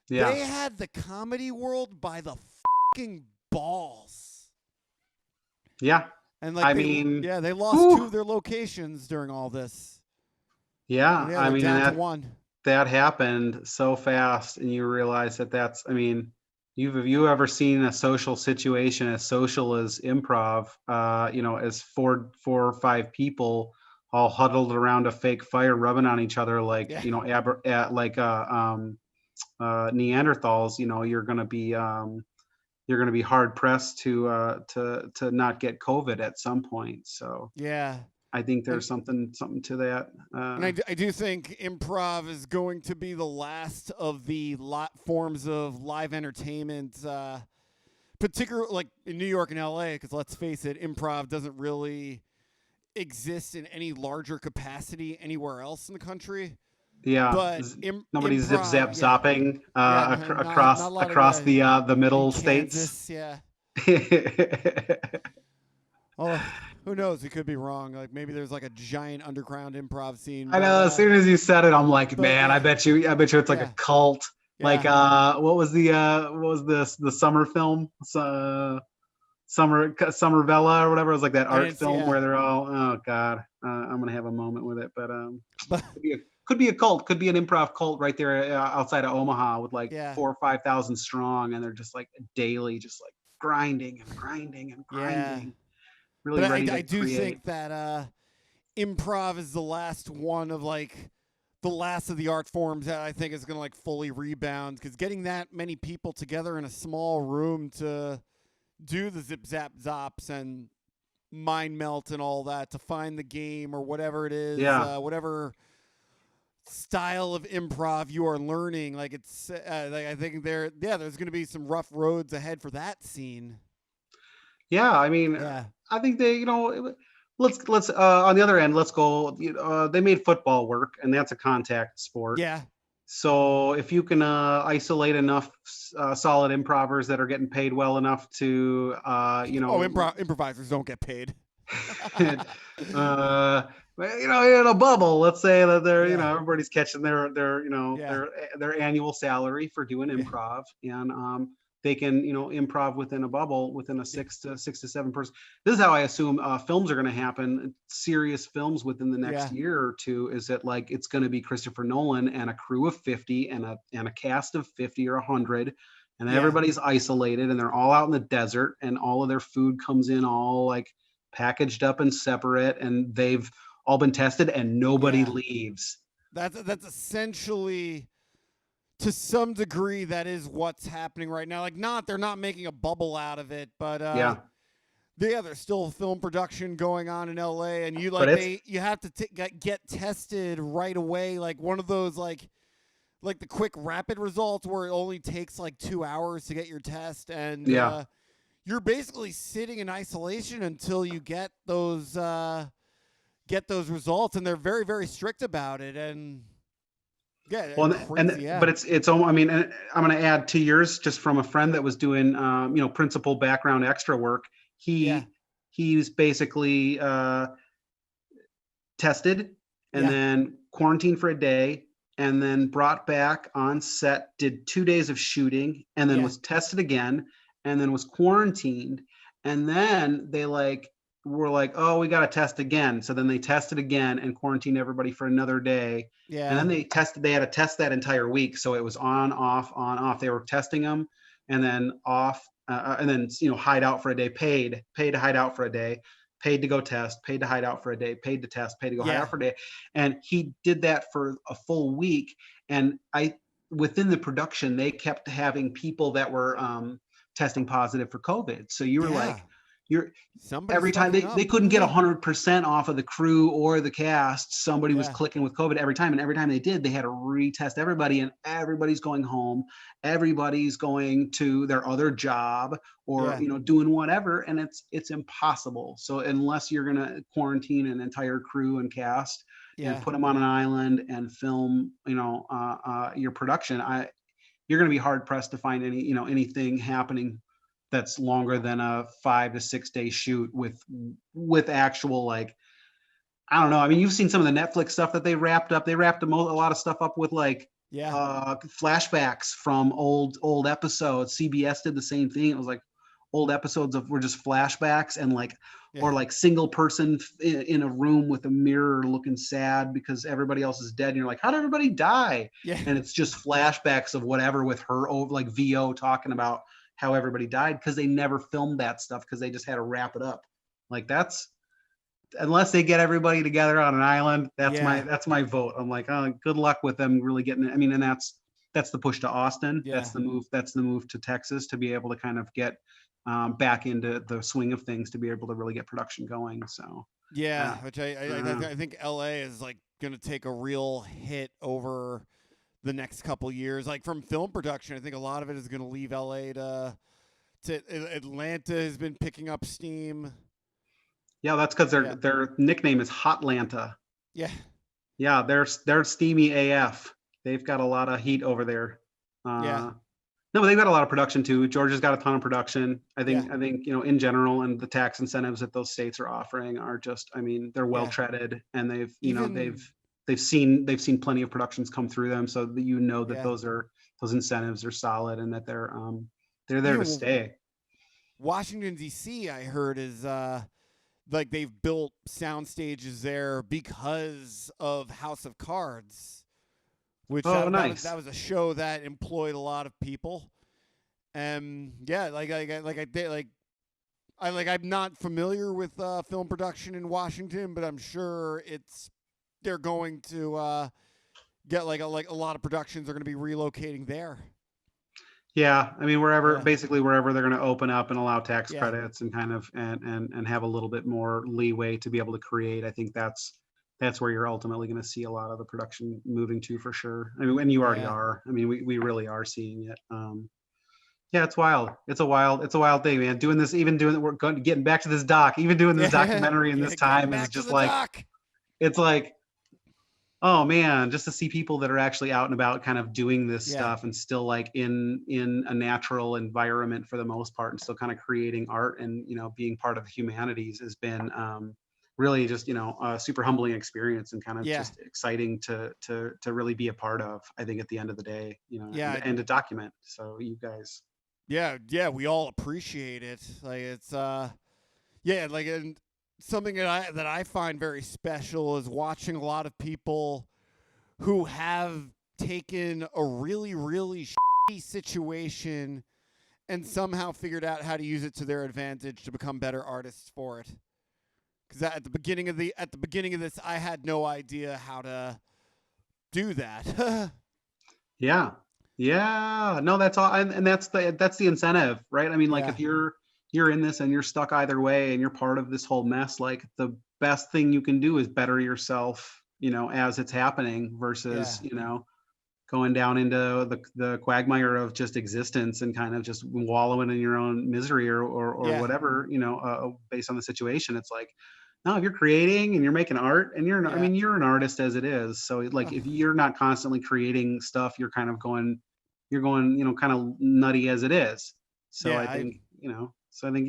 Yeah. they had the comedy world by the fucking balls. Yeah. And like I mean, they lost whew. 2 of their locations during all this. Yeah. Yeah, I they're mean, down to and 1. that happened so fast, and you realize that's. I mean, have you ever seen a social situation as social as improv? As four or five people all huddled around a fake fire, rubbing on each other like Yeah. Neanderthals. You're gonna be hard pressed to not get COVID at some point. So Yeah. I think And there's something to that. I do think improv is going to be the last of the forms of live entertainment, particularly like in New York and LA, because let's face it, improv doesn't really exist in any larger capacity anywhere else in the country. Yeah, But nobody's zip zap improv, yeah, zopping yeah, not a lot of the in middle states. Kansas, yeah. I Well, who knows? We could be wrong. Like maybe there's like a giant underground improv scene. know. As soon as you said it, I'm like, But man, yeah, I bet you it's like a yeah, cult. Like, yeah. what was the summer film? Summer Vella or whatever. It was like that I art didn't see. film Yeah, where they're all, oh God, I'm gonna have a moment with it. But but could be a cult, could be an improv cult right there outside of Omaha with like yeah, 4 or 5 thousand strong, and they're just like daily, just like grinding and grinding and yeah. grinding, really But ready I to do create. think that improv is the last one of like the last of the art forms that I think is going to like fully rebound because getting that many people together in a small room to do the zip zap zops and mind melt and all that to find the game or whatever it is, Yeah, whatever style of improv you are learning, like it's like I think there's going to be some rough roads ahead for that scene. Yeah, I mean, Yeah. I think they, let's on the other end, let's go. They made football work, and that's a contact sport. Yeah. So if you can isolate enough solid improvers that are getting paid well enough to, Oh, improvisers don't get paid. uh, in a bubble, let's say that they're, Yeah. everybody's catching their, Yeah. their annual salary for doing Yeah. improv, and they can, improv within a bubble within a Yeah. 6 to 7 person. This is how I assume films are going to happen. Serious films within the next Yeah. year or two is that like it's going to be Christopher Nolan and a crew of 50 and a cast of 50 or 100, and Yeah. everybody's isolated and they're all out in the desert and all of their food comes in all like packaged up and separate, and they've all been tested and nobody Yeah. leaves. That's essentially, to some degree, that is what's happening right now. Like, they're not making a bubble out of it, but Yeah, yeah, there's still film production going on in LA, and but it's you have to get tested right away, like one of those like the quick rapid results where it only takes like 2 hours to get your test, and yeah. you're basically sitting in isolation until you get those results, and they're very, very strict about it. And yeah, Well, crazy. Yeah. but it's I mean, and I'm going to add 2 years just from a friend that was doing principal background extra work. Yeah. He's basically tested and Yeah. then quarantined for a day and then brought back on set, did 2 days of shooting, and then Yeah. was tested again and then was quarantined. And then they were like, oh, we got to test again. So then they tested again and quarantined everybody for another day. And Yeah. then they had to test that entire week. So it was on, off, on, off. They were testing them and then off, and then, hide out for a day, paid to hide out for a day, paid to go test, paid to hide out for a day, paid to test, paid to go hide Yeah. out for a day. And he did that for a full week. And within the production, they kept having people that were testing positive for COVID. So you were Yeah. like, you're Somebody's every time fucking they up. couldn't get 100% off of the crew or the cast, somebody was Yeah. clicking with COVID every time. And every time they did, they had to retest everybody, and everybody's going home. Everybody's going to their other job or, Yeah. doing whatever. And it's impossible. So unless you're going to quarantine an entire crew and cast and Yeah. put them on an island and film, your production, you're going to be hard pressed to find anything happening that's longer than a 5 to 6 day shoot with actual, like, I don't know. I mean, you've seen some of the Netflix stuff that they wrapped up. They wrapped a lot of stuff up with like Yeah. flashbacks from old episodes. CBS did the same thing. It was like old episodes were just flashbacks and like, Yeah. or like single person in a room with a mirror looking sad because everybody else is dead. And you're like, how did everybody die? Yeah. And it's just flashbacks of whatever with her, like VO talking about how everybody died, because they never filmed that stuff because they just had to wrap it up. Like, that's, unless they get everybody together on an island, Yeah. that's my vote. I'm like, oh, good luck with them really getting it. I mean, and that's the push to Austin. Yeah. That's the move to Texas to be able to kind of get back into the swing of things, to be able to really get production going. So Yeah, uh, which uh, I think LA is like going to take a real hit over the next couple years. Like from film production, I think a lot of it is going to leave LA to Atlanta has been picking up steam. yeah, that's because Yeah. their nickname is Hotlanta. Yeah. Yeah, they're steamy AF. They've got a lot of heat over there. Yeah. No, but they've got a lot of production too. Georgia's got a ton of production. Yeah. I think in general, and the tax incentives that those states are offering are just, I mean, they're well Yeah. treaded, and Even they've seen plenty of productions come through them, so that that yeah. those incentives are solid, and that they're there to Even stay. Washington D.C. I heard is like they've built sound stages there because of House of Cards, which Oh, nice. that was a show that employed a lot of people. And yeah, I'm not familiar with film production in Washington, but I'm sure they're going to get like a lot of productions are going to be relocating there. Yeah, I mean, Yeah. basically wherever they're going to open up and allow tax Yeah. credits and kind of and have a little bit more leeway to be able to create. I think that's where you're ultimately going to see a lot of the production moving to, for sure. I mean, and you already Yeah. are. I mean, we really are seeing it. Yeah, it's wild. It's a wild thing, man. Doing this, even doing, we're going, getting back to this doc, even doing this Yeah, documentary in this getting time is back to just the like, doc. it's like, oh man, just to see people that are actually out and about kind of doing this Yeah, stuff and still like in a natural environment for the most part and still kind of creating art and, you know, being part of the humanities has been really just, you know, a super humbling experience and kind of yeah, just exciting to really be a part of, I think at the end of the day, you know, yeah, and to document. So you guys. yeah. We all appreciate it. Like it's yeah, like and something that I find very special is watching a lot of people who have taken a really shitty situation and somehow figured out how to use it to their advantage to become better artists for it. Because at the beginning of this, I had no idea how to do that. Yeah. Yeah. No, that's all. And that's the incentive, right? I mean, like Yeah, if you're in this and you're stuck either way and you're part of this whole mess, like the best thing you can do is better yourself, you know, as it's happening yeah, versus, you know, going down into the quagmire of just existence and kind of just wallowing in your own misery or yeah, whatever, you know, based on the situation. It's like, no, if you're creating and you're making art and I yeah. mean, you're an artist as it is. So like, if you're not constantly creating stuff, you're kind of you're going, you know, kind of nutty as it is. So Yeah, I think, you know, so I think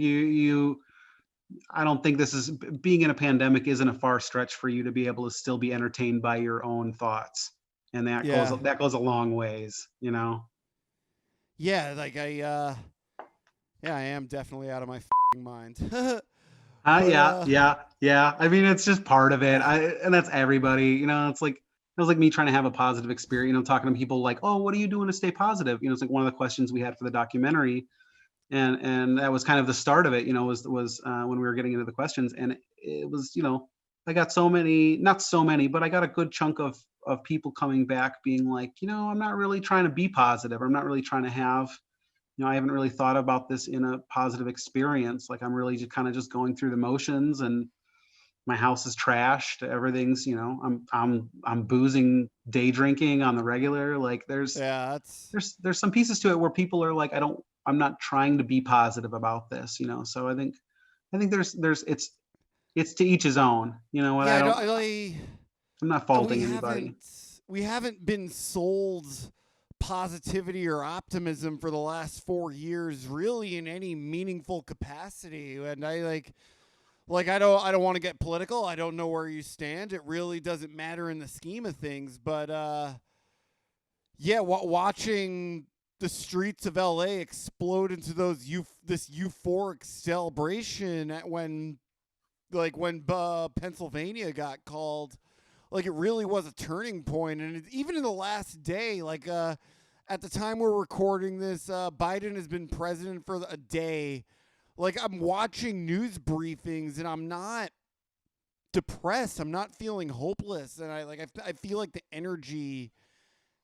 I don't think this is being in a pandemic isn't a far stretch for you to be able to still be entertained by your own thoughts. And yeah, that goes a long ways, you know? yeah. Like yeah, I am definitely out of my mind. But Yeah, yeah, yeah. I mean, it's just part of it. yeah, And that's everybody, you know, it's like, it was like me trying to have a positive experience, you know, talking to people like, oh, what are you doing to stay positive? You know, it's like one of the questions we had for the documentary. And that was kind of the start of it, you know, was when we were getting into the questions. And it was, you know, I got so many, not so many, but I got a good chunk of people coming back being like, you know, I'm not really trying to be positive. I'm not really trying to have, you know, I haven't really thought about this in a positive experience. Like I'm really just kind of just going through the motions and my house is trashed. Everything's, you know, I'm boozing, day drinking on the regular. Like yeah. That's there's some pieces to it where people are like, I'm not trying to be positive about this, you know. So I think there's it's to each his own. You know what? yeah. I'm not We faulting haven't anybody. we haven't been sold positivity or optimism for the last 4 years, really, in any meaningful capacity. And I don't want to get political. I don't know where you stand. It really doesn't matter in the scheme of things. But yeah, watching the streets of LA explode into this euphoric celebration when Pennsylvania got called, like it really was a turning point. And even in the last day, at the time we're recording this, Biden has been president for a day. Like I'm watching news briefings and I'm not depressed. I'm not feeling hopeless, and I feel like the energy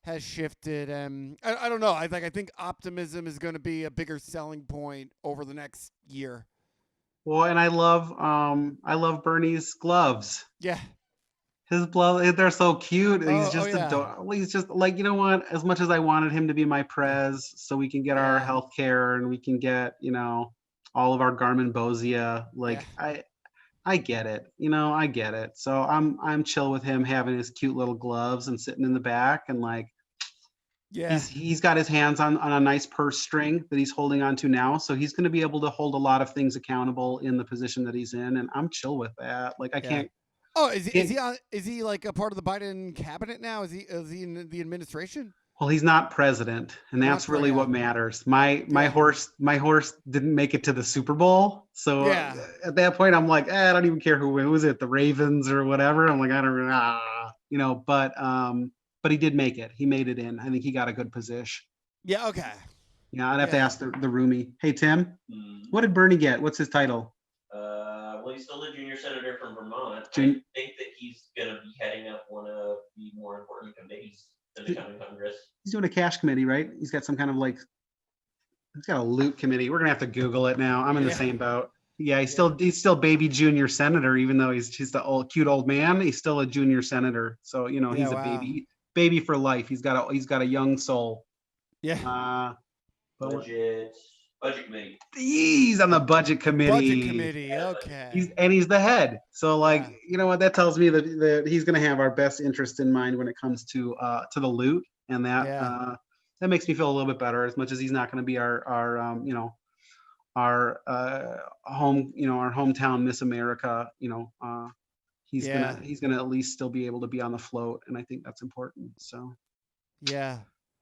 has shifted. And I don't know. I think optimism is going to be a bigger selling point over the next year. Well, and I love Bernie's gloves. Yeah. His gloves, they're so cute. He's Oh just yeah. adorable. He's just like, you know what? As much as I wanted him to be my prez, so we can get our Yeah. health care and we can get, you know, all of our Garmin Bosia, Yeah. like I get it. You know, I get it. So I'm chill with him having his cute little gloves and sitting in the back and like Yeah. he's got his hands on a nice purse string that he's holding on to now. So he's going to be able to hold a lot of things accountable in the position that he's in. And I'm chill with that. Like I Yeah. can't, Oh, can't is he like a part of the Biden cabinet now? Is he in the administration? well, he's not president, and Not that's really yeah. what matters. Yeah. My horse didn't make it to the Super Bowl, so Yeah. at that point, I'm like, I don't even care who was it, the Ravens or whatever. I'm like, I don't, you know, but he did make it. He made it in. I think he got a good position. Yeah. Okay. Yeah, I'd have to Yeah. ask the roomie. Hey Tim, what did Bernie get? What's his title? Well, he's still the junior senator from Vermont. Jun- I think that he's going to be heading up one of the more important committees in the coming Congress. He's doing a cash committee, right? He's got some kind of like, he's got a loot committee. We're gonna have to Google it now. I'm in the Yeah. same boat. Yeah, Yeah. he's still baby junior senator, even though he's the old cute old man. He's still a junior senator. So you know Yeah. he's a Wow. baby for life. He's got a young soul. Yeah. Uh, But budget committee. he's on the budget committee. Budget committee. Yeah, Okay. He's the head. So like, Yeah. you know what, that tells me that he's going to have our best interest in mind when it comes to the loot, and that that makes me feel a little bit better. As much as he's not going to be our you know, our our hometown Miss America, you know, he's gonna at least still be able to be on the float, and I think that's important. So Yeah.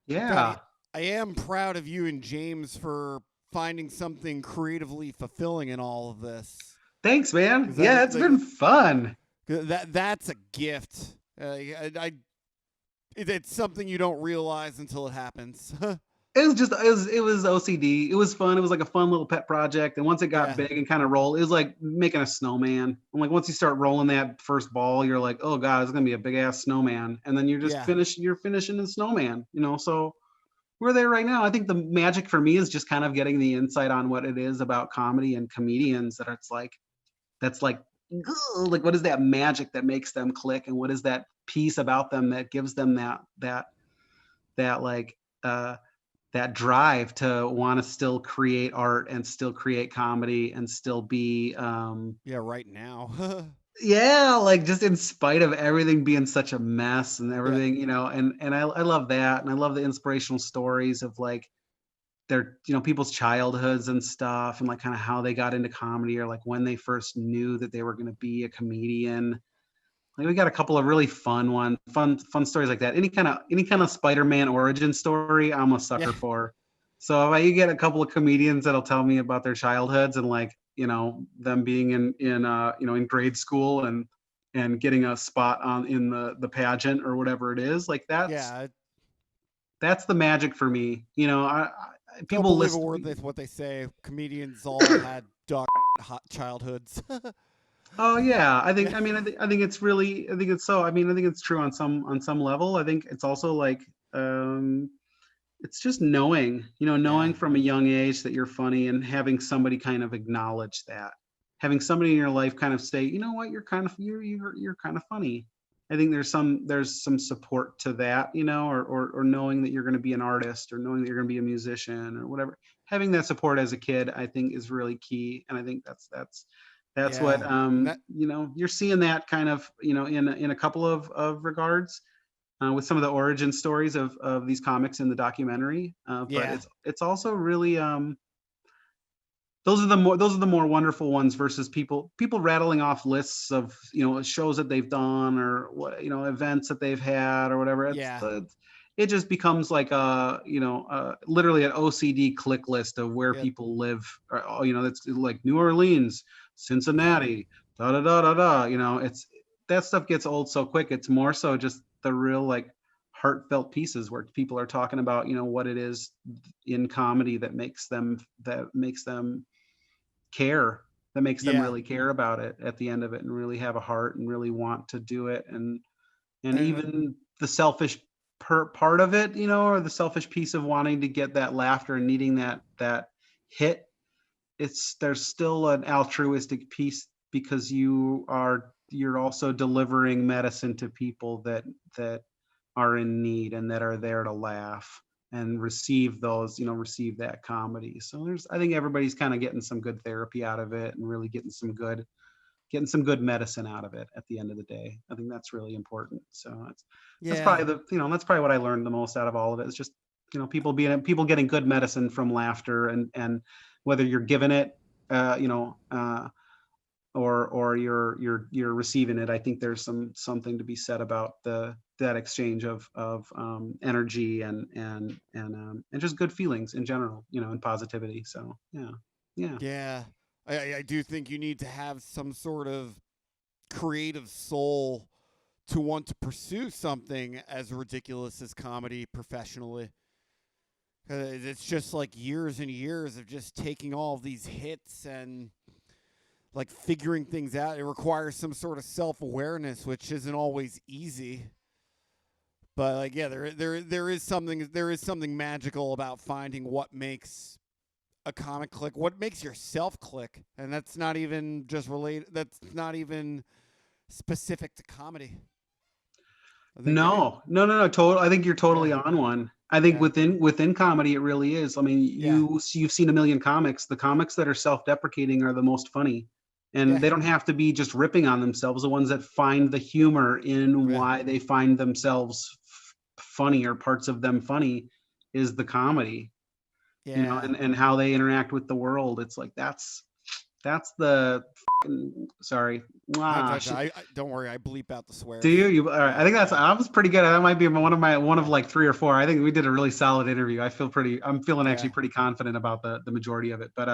yeah. I am proud of you and James for finding something creatively fulfilling in all of this. Thanks, man. Yeah, it's been fun. That's a gift. It's something you don't realize until it happens. It was OCD. It was fun. It was like a fun little pet project. And once it got big and kind of rolled, it was like making a snowman. I'm like, once you start rolling that first ball, you're like, oh God, it's gonna be a big ass snowman. And then you're just finishing the snowman, you know. So we're there right now. I think the magic for me is just kind of getting the insight on what it is about comedy and comedians that it's like, that's like what is that magic that makes them click, and what is that piece about them that gives them that drive to want to still create art and still create comedy and still be right now. like just in spite of everything being such a mess and everything, you know, and I love that, and I love the inspirational stories of like their, you know, people's childhoods and stuff, and like kind of how they got into comedy, or like when they first knew that they were going to be a comedian. Like we got a couple of really fun stories like that. Any kind of Spider-Man origin story, I'm a sucker for. So if you get a couple of comedians that'll tell me about their childhoods and like, you know, them being in grade school and getting a spot in the pageant or whatever it is, like that's the magic for me. You know, people listen. Don't believe a word what they say. Comedians all had dark hot childhoods. Oh yeah, I think it's really, I think it's true on some level. I think it's also like it's just knowing from a young age that you're funny, and having somebody kind of acknowledge that, having somebody in your life kind of say, you know what, you're kind of funny. I think there's some support to that, you know, or knowing that you're going to be an artist, or knowing that you're going to be a musician or whatever. Having that support as a kid, I think, is really key, and I think that's what you know, you're seeing that kind of, you know, in a couple of regards with some of the origin stories of these comics in the documentary. But it's also really those are the more wonderful ones versus people rattling off lists of, you know, shows that they've done, or what, you know, events that they've had or whatever. It just becomes like literally an OCD click list of where people live. Or, you know, it's like New Orleans, Cincinnati, da da da da da. You know, it's that stuff gets old so quick. It's more so just the real like heartfelt pieces where people are talking about, you know, what it is in comedy that makes them care, that makes them really care about it at the end of it, and really have a heart and really want to do it, and even the selfish part of it, you know, or the selfish piece of wanting to get that laughter and needing that hit. There's still an altruistic piece, because you're also delivering medicine to people that are in need and that are there to laugh and receive that comedy. So I think everybody's kind of getting some good therapy out of it, and really getting some good medicine out of it at the end of the day. I think that's really important. So that's probably what I learned the most out of all of it, is just, you know, people getting good medicine from laughter, and whether you're giving it, or you're receiving it. I think there's something to be said about that exchange of energy and just good feelings in general, you know, and positivity. So yeah. I do think you need to have some sort of creative soul to want to pursue something as ridiculous as comedy professionally. It's just like years and years of just taking all of these hits and like figuring things out. It requires some sort of self-awareness, which isn't always easy. But like, yeah, there is something magical about finding what makes a comic click, what makes yourself click, and that's not even just related. That's not even specific to comedy. No. Total. I think you're totally on one. I think Yeah. within comedy, it really is. I mean, you've seen a million comics. The comics that are self-deprecating are the most funny, and Yeah. they don't have to be just ripping on themselves. The ones that find the humor in Yeah. why they find themselves funny or parts of them funny is the comedy, Yeah. and how they interact with the world. It's like that's the sorry. Don't worry. I bleep out the Do swears. you? All right. Yeah, I think yeah. I was pretty good. That might be one of Yeah. like 3 or 4. I think we did a really solid interview. I'm feeling actually Yeah. pretty confident about the majority of it. But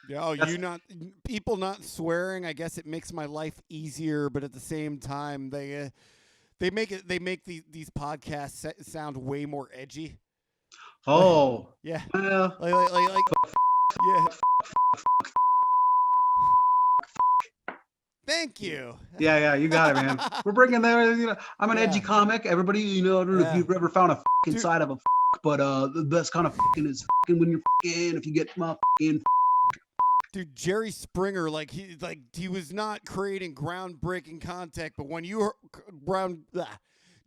Yeah, oh, that's people not swearing. I guess it makes my life easier, but at the same time, they make these podcasts sound way more edgy. oh Yeah, well, like yeah. Thank you. yeah, you got it, man. We're bringing there. I'm an edgy Yeah. comic. Everybody, I don't know if Yeah. you've ever found a Dude. inside of a, but the best kind of is when you're if you get my Dude, Jerry Springer, he was not creating groundbreaking content, but when you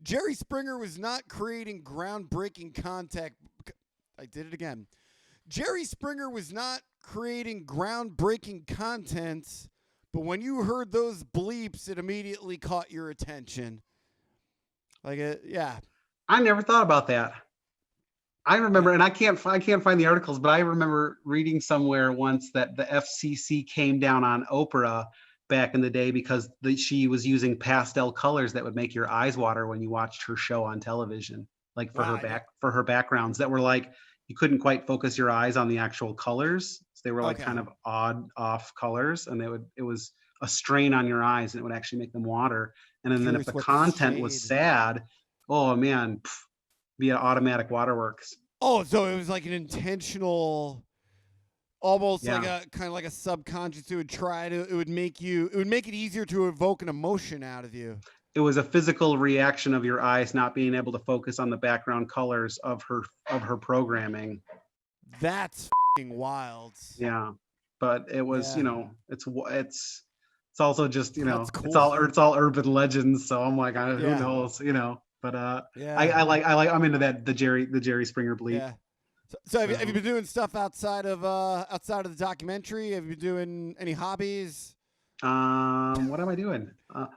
Jerry Springer was not creating groundbreaking content. I did it again. Jerry Springer was not creating groundbreaking content, but when you heard those bleeps, it immediately caught your attention. Yeah. I never thought about that. I remember, and I can't find the articles, but I remember reading somewhere once that the FCC came down on Oprah back in the day because she was using pastel colors that would make your eyes water when you watched her show on television, like for her backgrounds that were like you couldn't quite focus your eyes on the actual colors. So they were like kind of odd off colors, and it was a strain on your eyes, and it would actually make them water. And then if the content was sad, oh man. Via automatic waterworks. Oh, so it was like an intentional, almost Yeah. like a kind of like a subconscious. It would make it easier to evoke an emotion out of you. It was a physical reaction of your eyes not being able to focus on the background colors of her programming. That's f***ing wild. Yeah, but it was it's also just That's cool. it's all urban legends. So I'm like who knows But I'm into that the Jerry Springer bleep. Yeah. So have you been doing stuff outside of the documentary? Have you been doing any hobbies? What am I doing?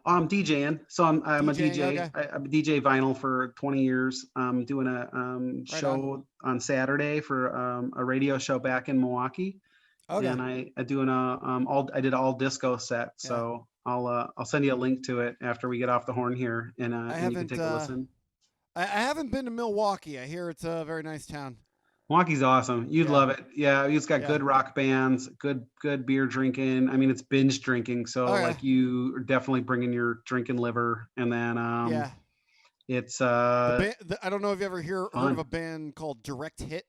I'm DJing. So I'm a DJ. Okay. I'm a DJ vinyl for 20 years. I'm doing a show on Saturday for a radio show back in Milwaukee. Okay. And I doing I did all disco set. So I'll send you a link to it after we get off the horn here, and you can take a listen. I haven't been to Milwaukee. I hear it's a very nice town. Milwaukee's awesome. You'd love it. Yeah, it's got good rock bands, good beer drinking. I mean, it's binge drinking, so like you are definitely bringing your drinking liver, and then it's I don't know if you ever heard of a band called Direct Hit.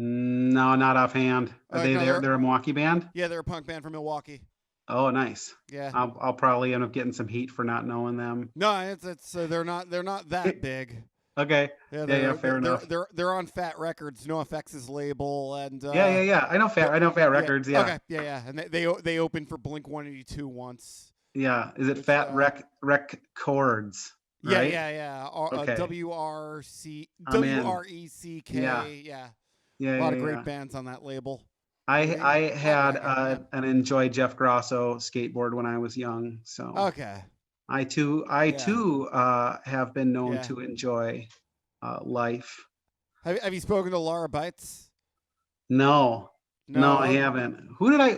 No, not offhand. Are they're a Milwaukee band? Yeah, they're a punk band from Milwaukee. Oh, nice. Yeah. I'll probably end up getting some heat for not knowing them. No, they're not that big. Okay. Yeah, fair enough. They're on Fat Records, NoFX's label, and yeah. I know Fat Records. Yeah. Okay. Yeah. And they opened for Blink-182 once. Yeah. Is it Fat Rec Chords? Right? Yeah. Okay. WRECK. Yeah. Yeah. A lot of great bands on that label. I had an Enjoy Jeff Grosso skateboard when I was young. So okay. I too have been known to enjoy life. Have you spoken to Laura Bites? No, I haven't. Who did I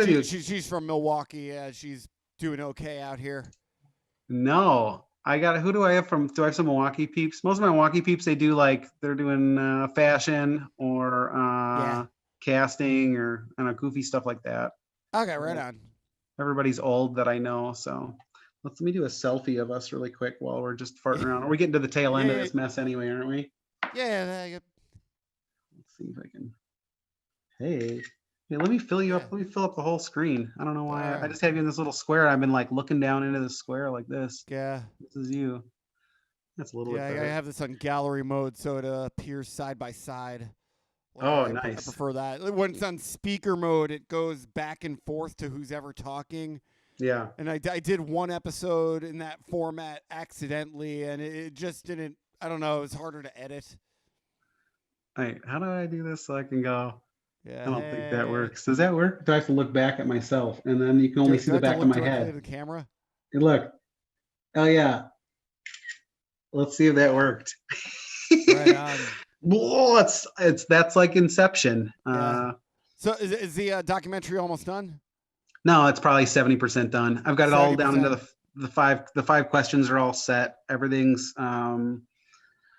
do? She's from Milwaukee. Yeah, she's doing okay out here. No, who do I have from? Do I have some Milwaukee peeps? Most of my Milwaukee peeps, they're doing fashion or casting or goofy stuff like that. Okay, right on. Everybody's old that I know, so let me do a selfie of us really quick while we're just farting around. We're getting to the tail end of this mess anyway, aren't we? Yeah. Let's see if I can. Hey, let me fill you up. Let me fill up the whole screen. I don't know why. I just have you in this little square. I've been like looking down into the square like this. Yeah. This is you. That's a little bit better. I have this on gallery mode so it appears side by side. Nice. I prefer that. When it's on speaker mode, it goes back and forth to who's ever talking. Yeah. And I did one episode in that format accidentally, and it just didn't. I don't know. It's harder to edit. Wait, how do I do this so I can go? Yeah. I don't think that hey. works. Does that work? Do I have to look back at myself and then you can only Do see I the have to back of look my directly head? at the camera? Hey, look. Oh yeah. Let's see if that worked. Right on. Whoa, that's like Inception. Yeah. So is the documentary almost done? No, it's probably 70% done. I've got it all down into 70%. the five questions are all set. Everything's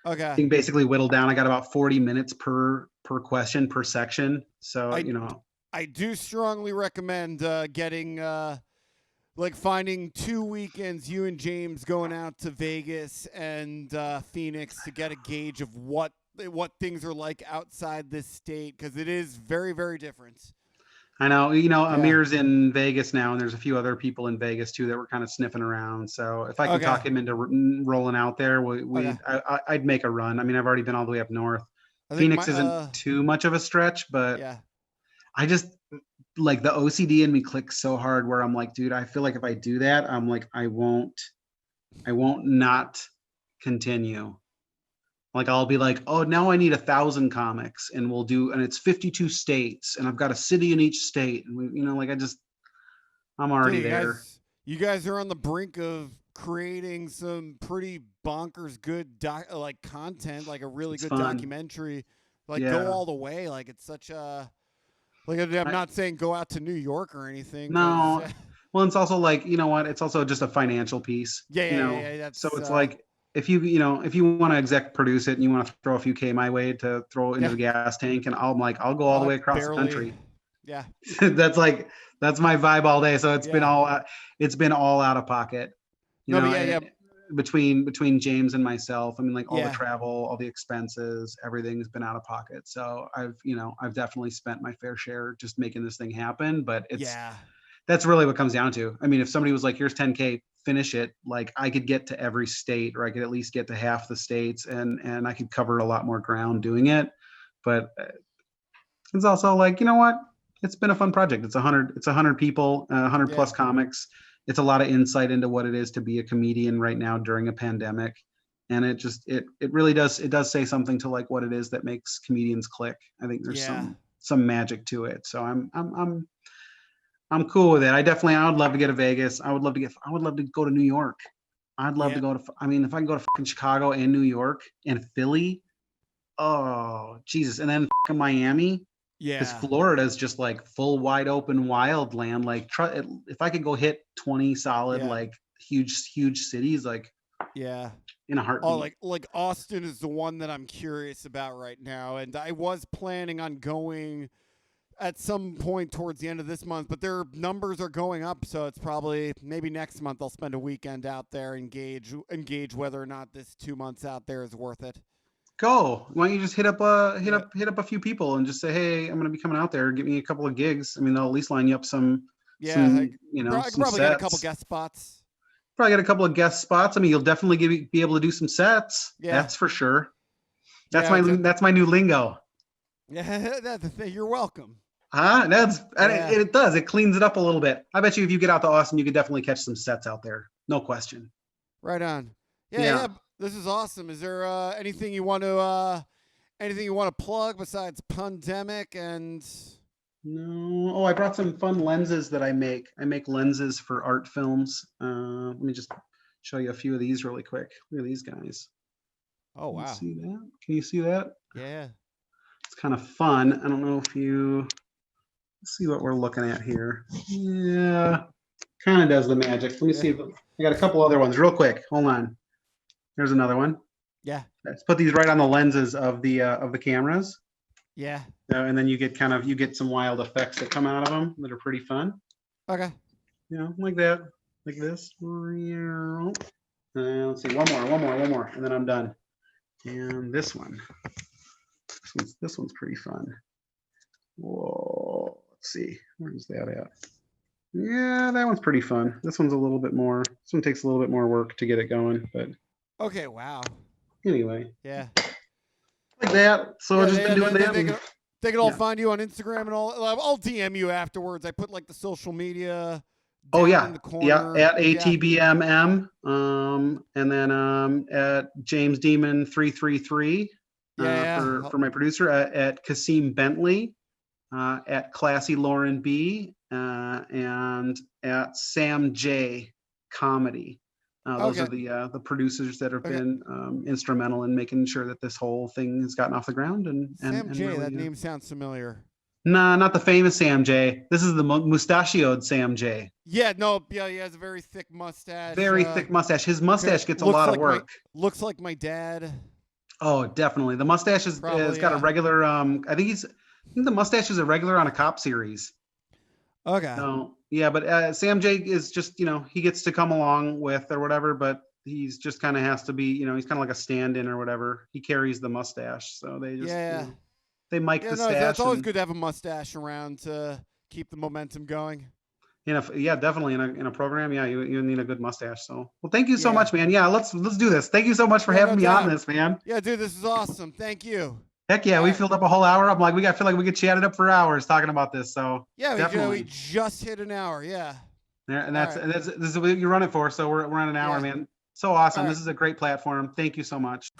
Okay. being basically whittled down. I got about 40 minutes per question per section. So, I do strongly recommend getting like finding 2 weekends, you and James going out to Vegas and Phoenix to get a gauge of what things are like outside this state, because it is very, very different. I know, Yeah. Amir's in Vegas now, and there's a few other people in Vegas too that were kind of sniffing around. So if I can Okay. talk him into rolling out there, Okay. I'd make a run. I mean, I've already been all the way up north. I think Phoenix isn't too much of a stretch, but yeah. I just like the OCD in me clicks so hard where I'm like, dude, I feel like if I do that, I'm like, I won't not continue. Like I'll be like, oh, now I need 1,000 comics, and and it's 52 states, and I've got a city in each state, and like I'm already Dude, there. You guys are on the brink of creating some pretty bonkers good like content, like a really good fun. documentary. Like Yeah. go all the way. Like it's such a like I'm not saying go out to New York or anything. No. Well, it's also like, you know what? It's also just a financial piece. Yeah. That's, so it's like if you want to exec produce it and you want to throw a few K my way to throw into the gas tank, and I'll go all the way across the country. Yeah. that's my vibe all day. So it's been all out of pocket. Between James and myself, I mean, like all the travel, all the expenses, everything's been out of pocket. So I've definitely spent my fair share just making this thing happen. But that's really what comes down to. I mean, if somebody was like, here's 10K, finish it, like I could get to every state, or I could at least get to half the states, and I could cover a lot more ground doing it. But it's also like, you know what? It's been a fun project. It's 100 people, 100 plus comics. It's a lot of insight into what it is to be a comedian right now during a pandemic. And it really does say something to like what it is that makes comedians click. I think there's some magic to it. So I'm cool with it. I would love to get to Vegas. I would love to go to New York. I'd love to go to, I mean, if I can go to fucking Chicago and New York and Philly, oh Jesus. And then fucking Miami. Yeah. Because Florida is just like full wide open wild land. Like if I could go hit 20 solid, like huge cities, like in a heartbeat. Oh, like Austin is the one that I'm curious about right now. And I was planning on going at some point towards the end of this month, but their numbers are going up, so it's probably maybe next month I'll spend a weekend out there and gauge whether or not this 2 months out there is worth it. Go. Why don't you just hit up a few people and just say, hey, I'm gonna be coming out there. Give me a couple of gigs. I mean, they'll at least line you up some. I could probably get a sets. couple guest spots. Probably get a couple of guest spots. I mean, you'll definitely be able to do some sets. Yeah. That's for sure. That's my new lingo. Yeah, that's the thing. You're welcome. It does. It cleans it up a little bit. I bet you if you get out to Austin, you could definitely catch some sets out there. No question. Right on. Yeah. This is awesome. Is there anything you want to plug besides Pundemic and? No. Oh, I brought some fun lenses that I make. I make lenses for art films. Let me just show you a few of these really quick. Look at these guys. Oh wow. See that? Can you see that? Yeah. It's kind of fun. I don't know if you see what we're looking at here. Yeah. Kind of does the magic. Let me see if I got a couple other ones real quick. Hold on. There's another one. Yeah. Let's put these right on the lenses of the cameras. Yeah. And then you get some wild effects that come out of them that are pretty fun. Okay. Like that, like this. Let's see, one more, and then I'm done. And this one. This one's pretty fun. Whoa. Let's see. Where's that at? Yeah, that one's pretty fun. This one's a little bit more. This one takes a little bit more work to get it going, but. Okay. Wow. Anyway. Yeah. Like that. So I've just been doing that. They can all find you on Instagram and all. I'll DM you afterwards. I put like the social media Oh down in yeah, the yeah. corner. At ATBMM, and then at James Demon 333 Yeah. for my producer. At Kasim Bentley, at Classy Lauren B, and at Sam J Comedy. Those are Okay. the producers that have Okay. been instrumental in making sure that this whole thing has gotten off the ground Sam and J. really. That name sounds familiar. Nah, not the famous Sam J. This is the mustachioed Sam J. Yeah. No. Yeah. He has a very thick mustache. Very thick mustache. His Okay. mustache gets a Looks lot of like work. looks like my dad. Oh, definitely. The mustache has Probably, got a yeah. regular. I think the mustache is a regular on a cop series. Okay. No, yeah, but Sam J is just he gets to come along with or whatever, but he's just kind of has to be he's kind of like a stand-in or whatever. He carries the mustache, so they just Yeah. they mic Yeah. the No. stash. It's always and, good to have a mustache around to keep the momentum going. Yeah, definitely in a program. Yeah, you need a good mustache. So, well, thank you so Yeah. much, man. Yeah, let's do this. Thank you so much for Yeah, having no me on doubt. this, man. Yeah, dude, this is awesome. Thank you. Heck yeah, All we right. filled up a whole hour. I'm like, feel like we could chat it up for hours talking about this. So Yeah, we definitely. just hit an hour. Yeah. Yeah, and All that's, right. and that's this is what you run it for. So we're on an hour, Yeah. man. So awesome. All This right. is a great platform. Thank you so much.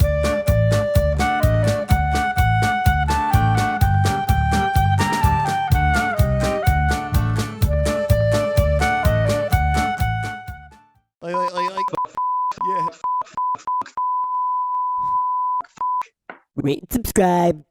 Like, yeah. Rate and subscribe.